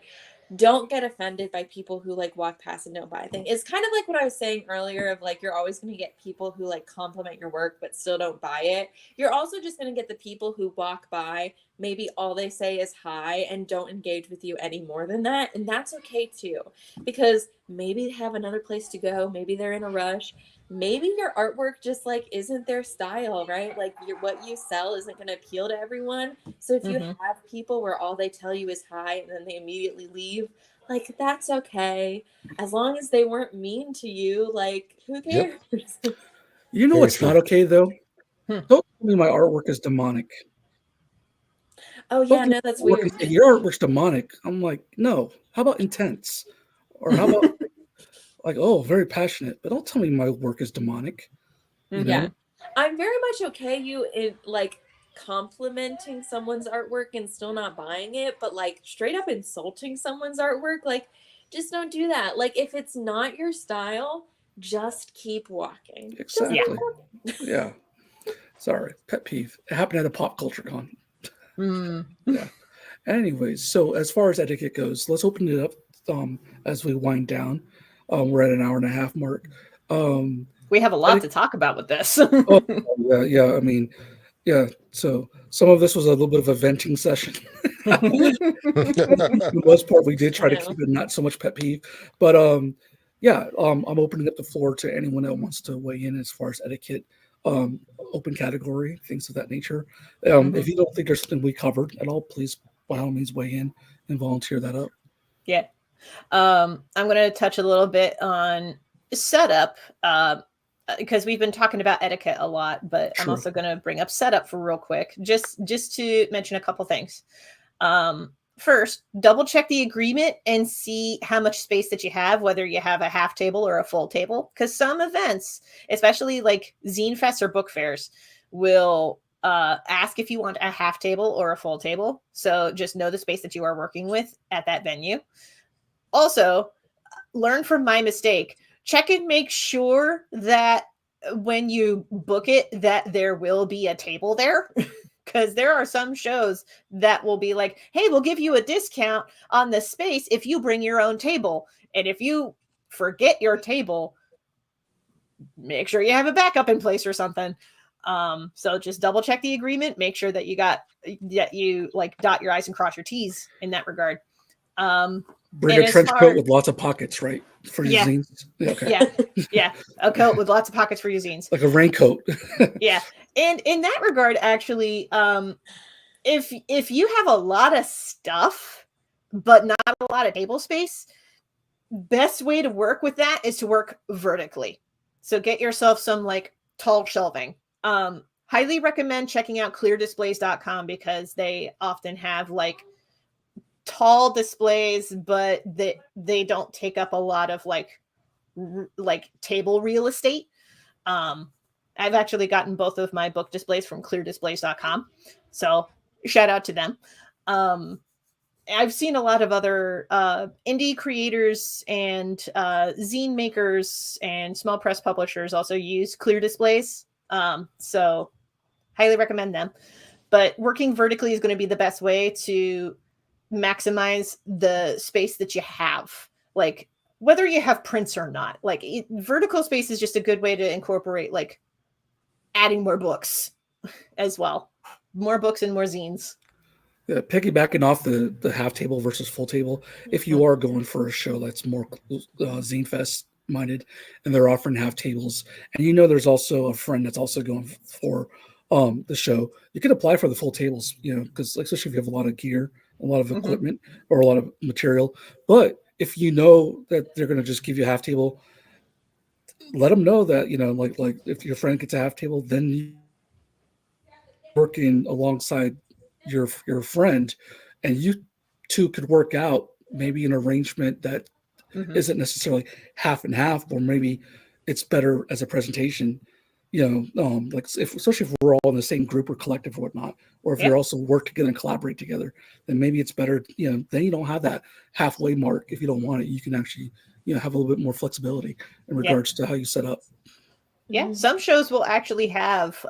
don't get offended by people who like walk past and don't buy a thing. It's kind of like what I was saying earlier of like, you're always going to get people who like compliment your work but still don't buy it. You're also just going to get the people who walk by, maybe all they say is hi and don't engage with you any more than that. And that's okay too, because maybe they have another place to go. Maybe they're in a rush. Maybe your artwork just like isn't their style, right? Like what you sell isn't going to appeal to everyone. So if you Mhm. have people where all they tell you is hi and then they immediately leave, like that's okay. As long as they weren't mean to you, like who cares? Yep. You know Very what's true. not okay though? Hmm. Don't tell me my artwork is demonic. Oh Don't yeah, give no, me that's my artwork and weird. say your artwork's demonic. I'm like, no. How about intense? Or how about like, oh, very passionate? But don't tell me my work is demonic. You Mhm. Yeah. know? I'm very much okay you in like complimenting someone's artwork and still not buying it, but like straight up insulting someone's artwork, like just don't do that. Like if it's not your style, just keep walking. Just Yeah. Exactly. Yeah. Sorry. Pet peeve. It happened at a pop culture con. Mm. Yeah. Anyways, so as far as etiquette goes, let's open it up as we wind down. We're at an hour and a half mark. Um, We have a lot eti- to talk about with this. oh, yeah, yeah. I mean, yeah. So some of this was a little bit of a venting session. For the most part, we did try to Yeah. keep it not so much pet peeve, but yeah. I'm opening up the floor to anyone that wants to weigh in as far as etiquette, open category, things of that nature. If you don't think there's something we covered at all, please by all means weigh in and volunteer that up. Yeah. I'm going to touch a little bit on setup because we've been talking about etiquette a lot, but I'm True. also going to bring up setup for real quick, just to mention a couple things. First, double check the agreement and see how much space that you have, whether you have a half table or a full table, because some events, especially like zine fests or book fairs, will ask if you want a half table or a full table. So just know the space that you are working with at that venue. Also, learn from my mistake. Check and make sure that when you book it, that there will be a table there. because there are some shows that will be like, hey, we'll give you a discount on the space if you bring your own table. And if you forget your table, make sure you have a backup in place or something. So just double check the agreement, make sure that you like dot your I's and cross your T's in that regard. Bring a trench coat with lots of pockets, right? For your zines. Yeah, okay. Yeah. A coat with lots of pockets for your zines. Like a raincoat. Yeah. And in that regard, actually, if you have a lot of stuff, but not a lot of table space, best way to work with that is to work vertically. So get yourself some like tall shelving. Highly recommend checking out cleardisplays.com because they often have like tall displays, but they don't take up a lot of like table real estate. I've actually gotten both of my book displays from cleardisplays.com. So shout out to them. I've seen a lot of other indie creators and zine makers and small press publishers also use Clear Displays. So highly recommend them. But working vertically is going to be the best way to maximize the space that you have. Like whether you have prints or not, like vertical space is just a good way to incorporate like adding more books as well. More books and more zines. Yeah, piggybacking off the half table versus full table, if you are going for a show that's more zine fest minded and they're offering half tables, and you know there's also a friend that's also going for the show, you can apply for the full tables, you know, because especially if you have a lot of gear, a lot of equipment, or a lot of material. But if you know that they're going to just give you a half table, let them know that, you know, like if your friend gets a half table, then you working alongside your friend, and you two could work out maybe an arrangement that isn't necessarily half and half, or maybe it's better as a presentation, you know, like especially if we're all in the same group or collective or whatnot, or if you're also work together and collaborate together, then maybe it's better, you know, then you don't have that halfway mark. If you don't want it, you can actually, you know, have a little bit more flexibility in regards to how you set up. Yeah, some shows will actually have,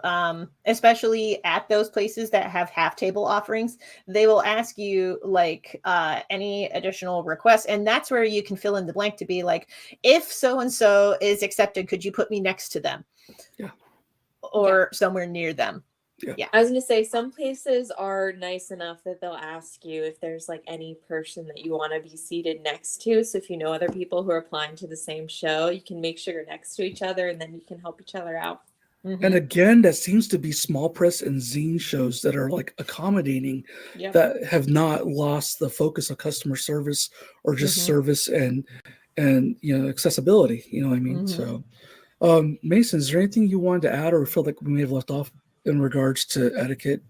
especially at those places that have half table offerings, they will ask you like any additional requests. And that's where you can fill in the blank to be like, if so-and-so is accepted, could you put me next to them? Yeah. Or somewhere near them. Yeah. I was going to say some places are nice enough that they'll ask you if there's like any person that you want to be seated next to. So if you know other people who are applying to the same show, you can make sure you're next to each other and then you can help each other out. And again, that seems to be small press and zine shows that are like accommodating, that have not lost the focus of customer service or just service and you know, accessibility. You know what I mean? So, Mason, is there anything you wanted to add or feel like we may have left off in regards to etiquette?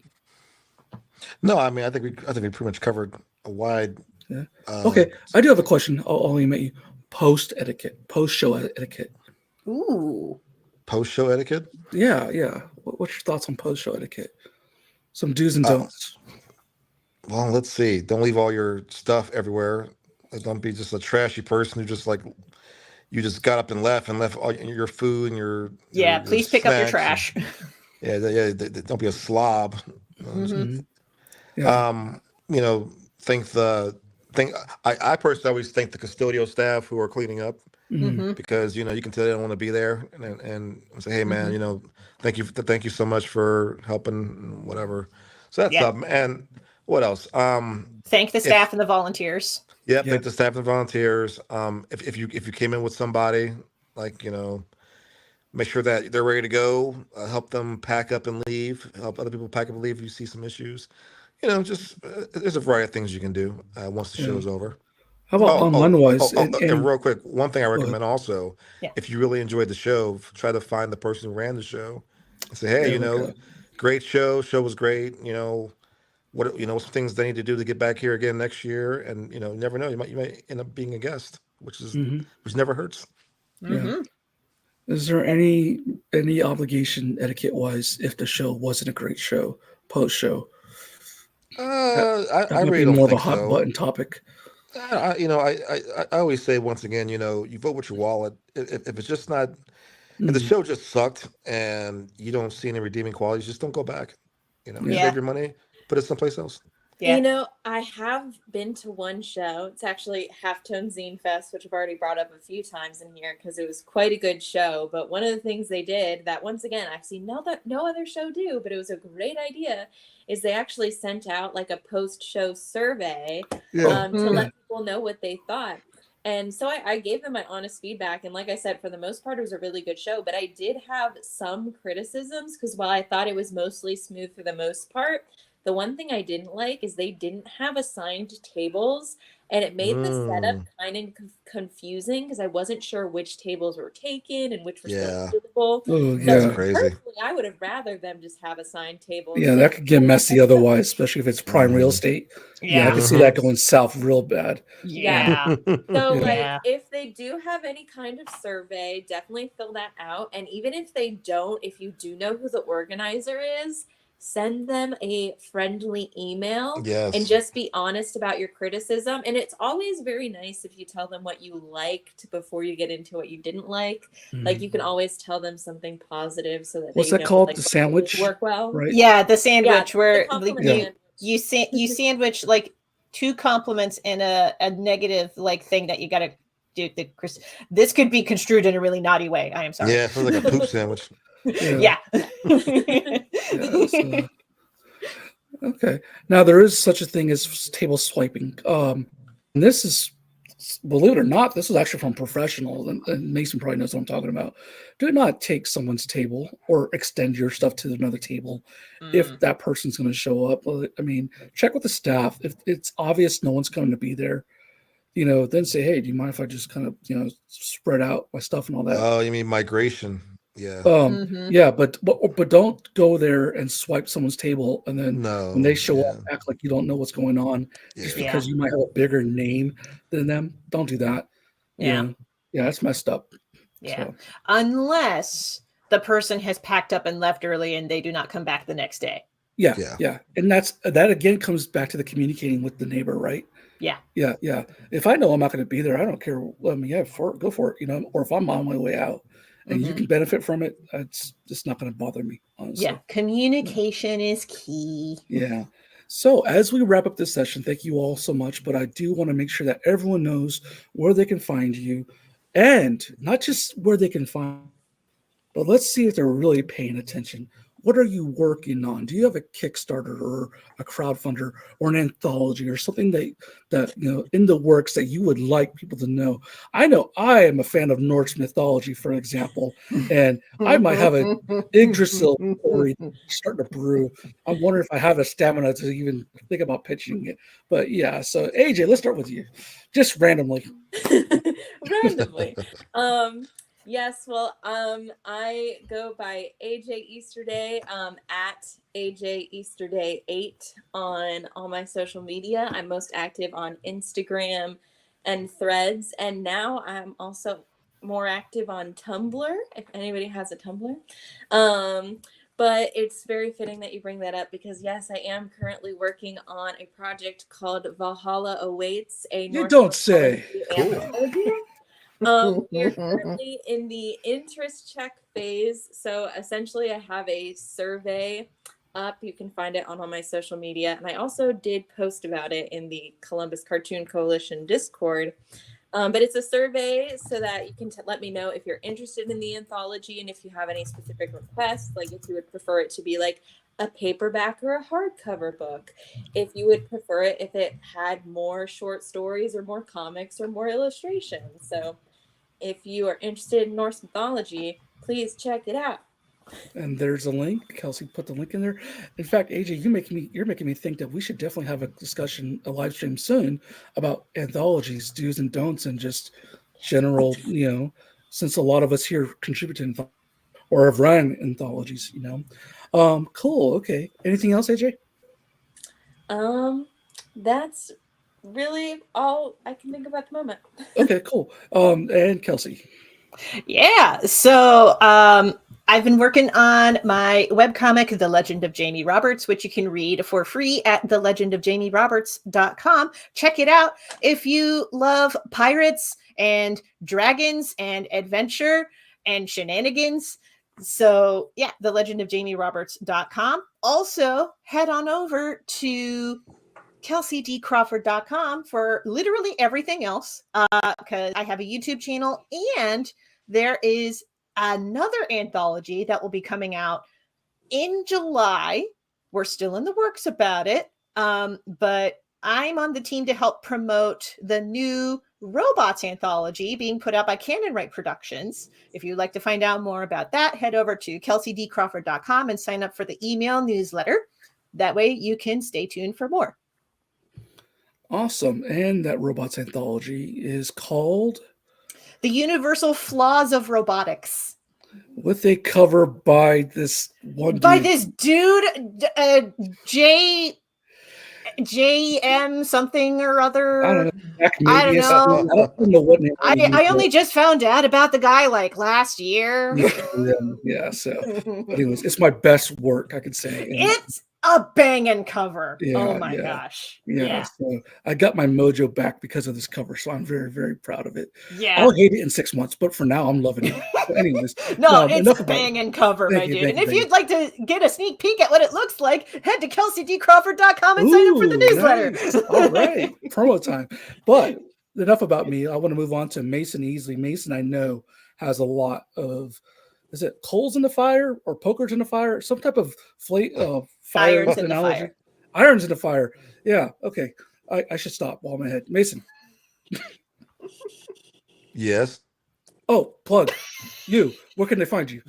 No, I mean, I think we pretty much covered a wide. Yeah. Okay, I do have a question. I'll email you. Post etiquette, post show etiquette. Ooh. Post show etiquette. Yeah, yeah. What's your thoughts on post show etiquette? Some do's and don'ts. Well, let's see. Don't leave all your stuff everywhere. Don't be just a trashy person who just like you just got up and left all your food and your please pick up your trash. Don't be a slob. Yeah. You know, I personally always thank the custodial staff who are cleaning up because you know you can tell they don't want to be there and say, hey man, you know, thank you so much for helping, whatever. So that's up. And what else? Thank the staff and the volunteers. Thank the staff and the volunteers. If you came in with somebody, like, you know, make sure that they're ready to go. Help them pack up and leave. Help other people pack up and leave if you see some issues. You know, just there's a variety of things you can do once the show's over. How about online-wise? And real quick, one thing I recommend also, if you really enjoyed the show, try to find the person who ran the show and say, hey, you know, great show. Show was great. You know, some things they need to do to get back here again next year. And, you know, you never know. You might end up being a guest, which never hurts. Yeah. Is there any obligation etiquette-wise if the show wasn't a great show, post-show? I really don't more think of a hot so. button topic. I always say once again, you know, you vote with your wallet. If it's just not, if the show just sucked and you don't see any redeeming qualities, just don't go back. Yeah. Save your money, put it someplace else. Yeah. I have been to one show. It's actually Halftone Zine Fest, which I've already brought up a few times in here because it was quite a good show. But one of the things they did that, once again, I've seen no other show do, but it was a great idea, is they actually sent out like a post-show survey to let people know what they thought. And so I gave them my honest feedback. And like I said, for the most part, it was a really good show. But I did have some criticisms because while I thought it was mostly smooth for the most part, the one thing I didn't like is they didn't have assigned tables, and it made the setup kind of confusing because I wasn't sure which tables were taken and which were still available. Oh, So yeah. Crazy. personally, I would have rather them just have assigned tables. Yeah, that could get messy otherwise, especially if it's prime real estate. Yeah, I can see that going south real bad. Yeah. So, Yeah. if they do have any kind of survey, definitely fill that out. And even if they don't, if you do know who the organizer is, send them a friendly email and just be honest about your criticism. And it's always very nice if you tell them what you liked before you get into what you didn't like. Like, you can always tell them something positive so that What's they that know, called? like, The sandwich? work well. Right? Yeah, the sandwich where compliment you sandwich like 2 compliments and a negative like thing that you gotta do. This could be construed in a really naughty way. I am sorry. Yeah, it feels like a poop sandwich. Yeah. So, okay. Now there is such a thing as table swiping. And this is, believe it or not, this is actually from professionals, and Mason probably knows what I'm talking about. Do not take someone's table or extend your stuff to another table if that person's going to show up. I mean, check with the staff. If it's obvious no one's going to be there, then say, hey, do you mind if I just kind of, spread out my stuff and all that? Oh, you mean migration? Yeah. Yeah, but don't go there and swipe someone's table and then when they show up, act like you don't know what's going on just because you might have a bigger name than them. Don't do that. Yeah, that's messed up. Yeah, So. Unless the person has packed up and left early and they do not come back the next day. Yeah, and that again comes back to the communicating with the neighbor, right? Yeah. If I know I'm not going to be there, I don't care. I mean, go for it, or if I'm on my way out and you can benefit from it, it's just not going to bother me, honestly. Yeah, communication is key. Yeah. So as we wrap up this session, thank you all so much, but I do want to make sure that everyone knows where they can find you, and not just where they can find, but let's see if they're really paying attention. What are you working on? Do you have a Kickstarter or a crowdfunder or an anthology or something that in the works that you would like people to know? I know I am a fan of Norse mythology, for example, and I might have a Yggdrasil story starting to brew. I'm wondering if I have the stamina to even think about pitching it. But yeah, so AJ, let's start with you, just randomly. Yes, well, I go by AJ Easterday, at AJ Easterday 8 on all my social media. I'm most active on Instagram and Threads, and now I'm also more active on Tumblr, if anybody has a Tumblr. But it's very fitting that you bring that up because, yes, I am currently working on a project called Valhalla Awaits, You don't say. Anthology. We're currently in the interest check phase. So essentially, I have a survey up. You can find it on all my social media. And I also did post about it in the Columbus Cartoon Coalition Discord. But it's a survey so that you can let me know if you're interested in the anthology and if you have any specific requests, like if you would prefer it to be like a paperback or a hardcover book, if you would prefer it if it had more short stories or more comics or more illustrations. So if you are interested in Norse mythology, please check it out. And there's a link. Kelsey put the link in there. In fact, AJ, you're making me think that we should definitely have a discussion, a live stream soon about anthologies, do's and don'ts, and just general, since a lot of us here contribute to or have run anthologies, Cool. Okay. Anything else, AJ? That's really all I can think of at the moment. Okay, cool. And Kelsey. Yeah. So I've been working on my webcomic, The Legend of Jamie Roberts, which you can read for free at thelegendofjamieroberts.com. Check it out. If you love pirates and dragons and adventure and shenanigans, So yeah, thelegendofjamieroberts.com. Also head on over to KelciDCrawford.com for literally everything else, because I have a YouTube channel and there is another anthology that will be coming out in July. We're still in the works about it, but I'm on the team to help promote the new Robots anthology being put out by Cannon Wright Productions. If you'd like to find out more about that, head over to KelciDCrawford.com and sign up for the email newsletter. That way you can stay tuned for more. Awesome. And that Robots anthology is called The Universal Flaws of Robotics. with a cover by this one By dude. this dude, JM something or other. I don't know. I don't know. I don't know what name. I only just found out about the guy like last year. Yeah. So, anyways, it's my best work, I could say. And It's a banging cover. Yeah, oh my yeah. gosh. yeah, so I got my mojo back because of this cover, so I'm very, very proud of it. Yeah. I'll hate it in 6 months, but for now, I'm loving it. So anyways, No, it's enough a about it. banging cover, Thank my you, dude. thank And you, if thank you'd like to get a sneak peek at what it looks like, head to KelciDCrawford.com and sign up for the Ooh, newsletter. nice. All right, promo time. But enough about me. I want to move on to Mason Easley. Mason, I know, has a lot of, is it coals in the fire or pokers in the fire? Some type of fire Irons in the analogy. fire. Irons in the fire. Yeah, okay. I should stop while I'm ahead. Mason. Yes. Oh, plug. You. Where can they find you?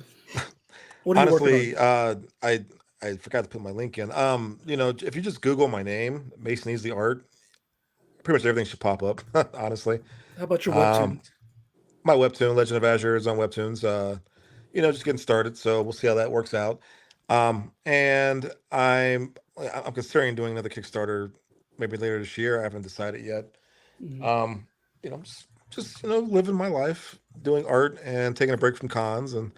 What are you working on? Honestly, I forgot to put my link in. If you just Google my name, Mason Easley Art, pretty much everything should pop up. Honestly, How about your webtoon? my webtoon, Legend of Azure, is on Webtoons. Just getting started, so we'll see how that works out. And I'm considering doing another Kickstarter maybe later this year. I haven't decided yet. Mhm. Just living my life, doing art and taking a break from cons and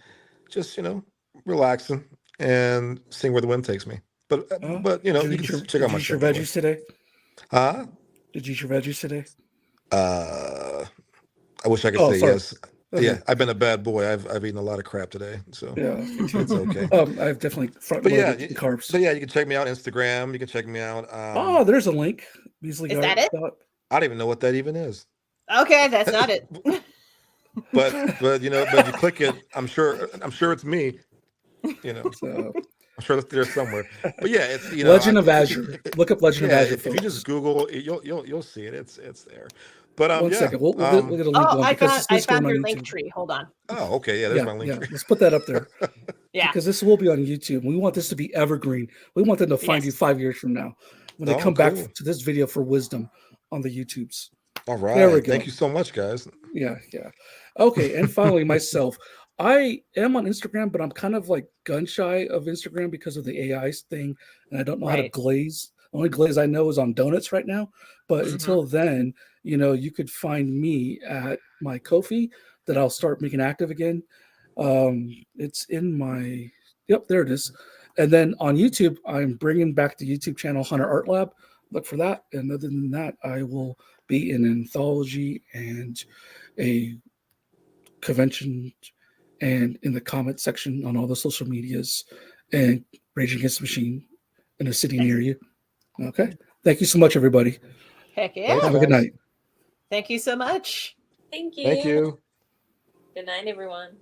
just relaxing and seeing where the wind takes me. But you Did can just check out my eat your stuff anyway. veggies today? Huh? Did you eat your veggies today? I wish I could Oh, say sorry. yes. Okay. Yeah, I've been a bad boy. I've eaten a lot of crap today, so Yeah. it's okay. I've definitely front But yeah, loaded carbs. you can check me out on Instagram. You can check me out. Oh, there's a link. Beasley Is that it? I don't even know what that even is. Okay, that's not it. But you click it. I'm sure it's me. So, I'm sure that's there somewhere. But yeah, it's Legend of Azure. Look up Legend of Azure. If you just Google, you'll see it. It's there. But One yeah. second. We'll get a link going I because found this is going on your YouTube. link tree. Hold on. Oh, okay. Yeah, there's my link tree. Let's put that up there. Yeah. Because this will be on YouTube. We want this to be evergreen. We want them to find you 5 years from now when they come back to this video for wisdom on the YouTubes. All right. There we go. Thank you so much, guys. Yeah. Okay. And finally, myself. I am on Instagram, but I'm kind of like gun shy of Instagram because of the AI thing, and I don't know how to glaze. The only glaze I know is on donuts right now. But until then, you could find me at my Ko-fi that I'll start making active again. It's in my, there it is. And then on YouTube, I'm bringing back the YouTube channel Hunter Art Lab. Look for that. And other than that, I will be in an anthology and a convention and in the comment section on all the social medias and Rage Against the Machine in a city near you. Okay. Thank you so much, everybody. Heck yeah. Have a good night. Thank you so much. Thank you. Thank you. Good night, everyone.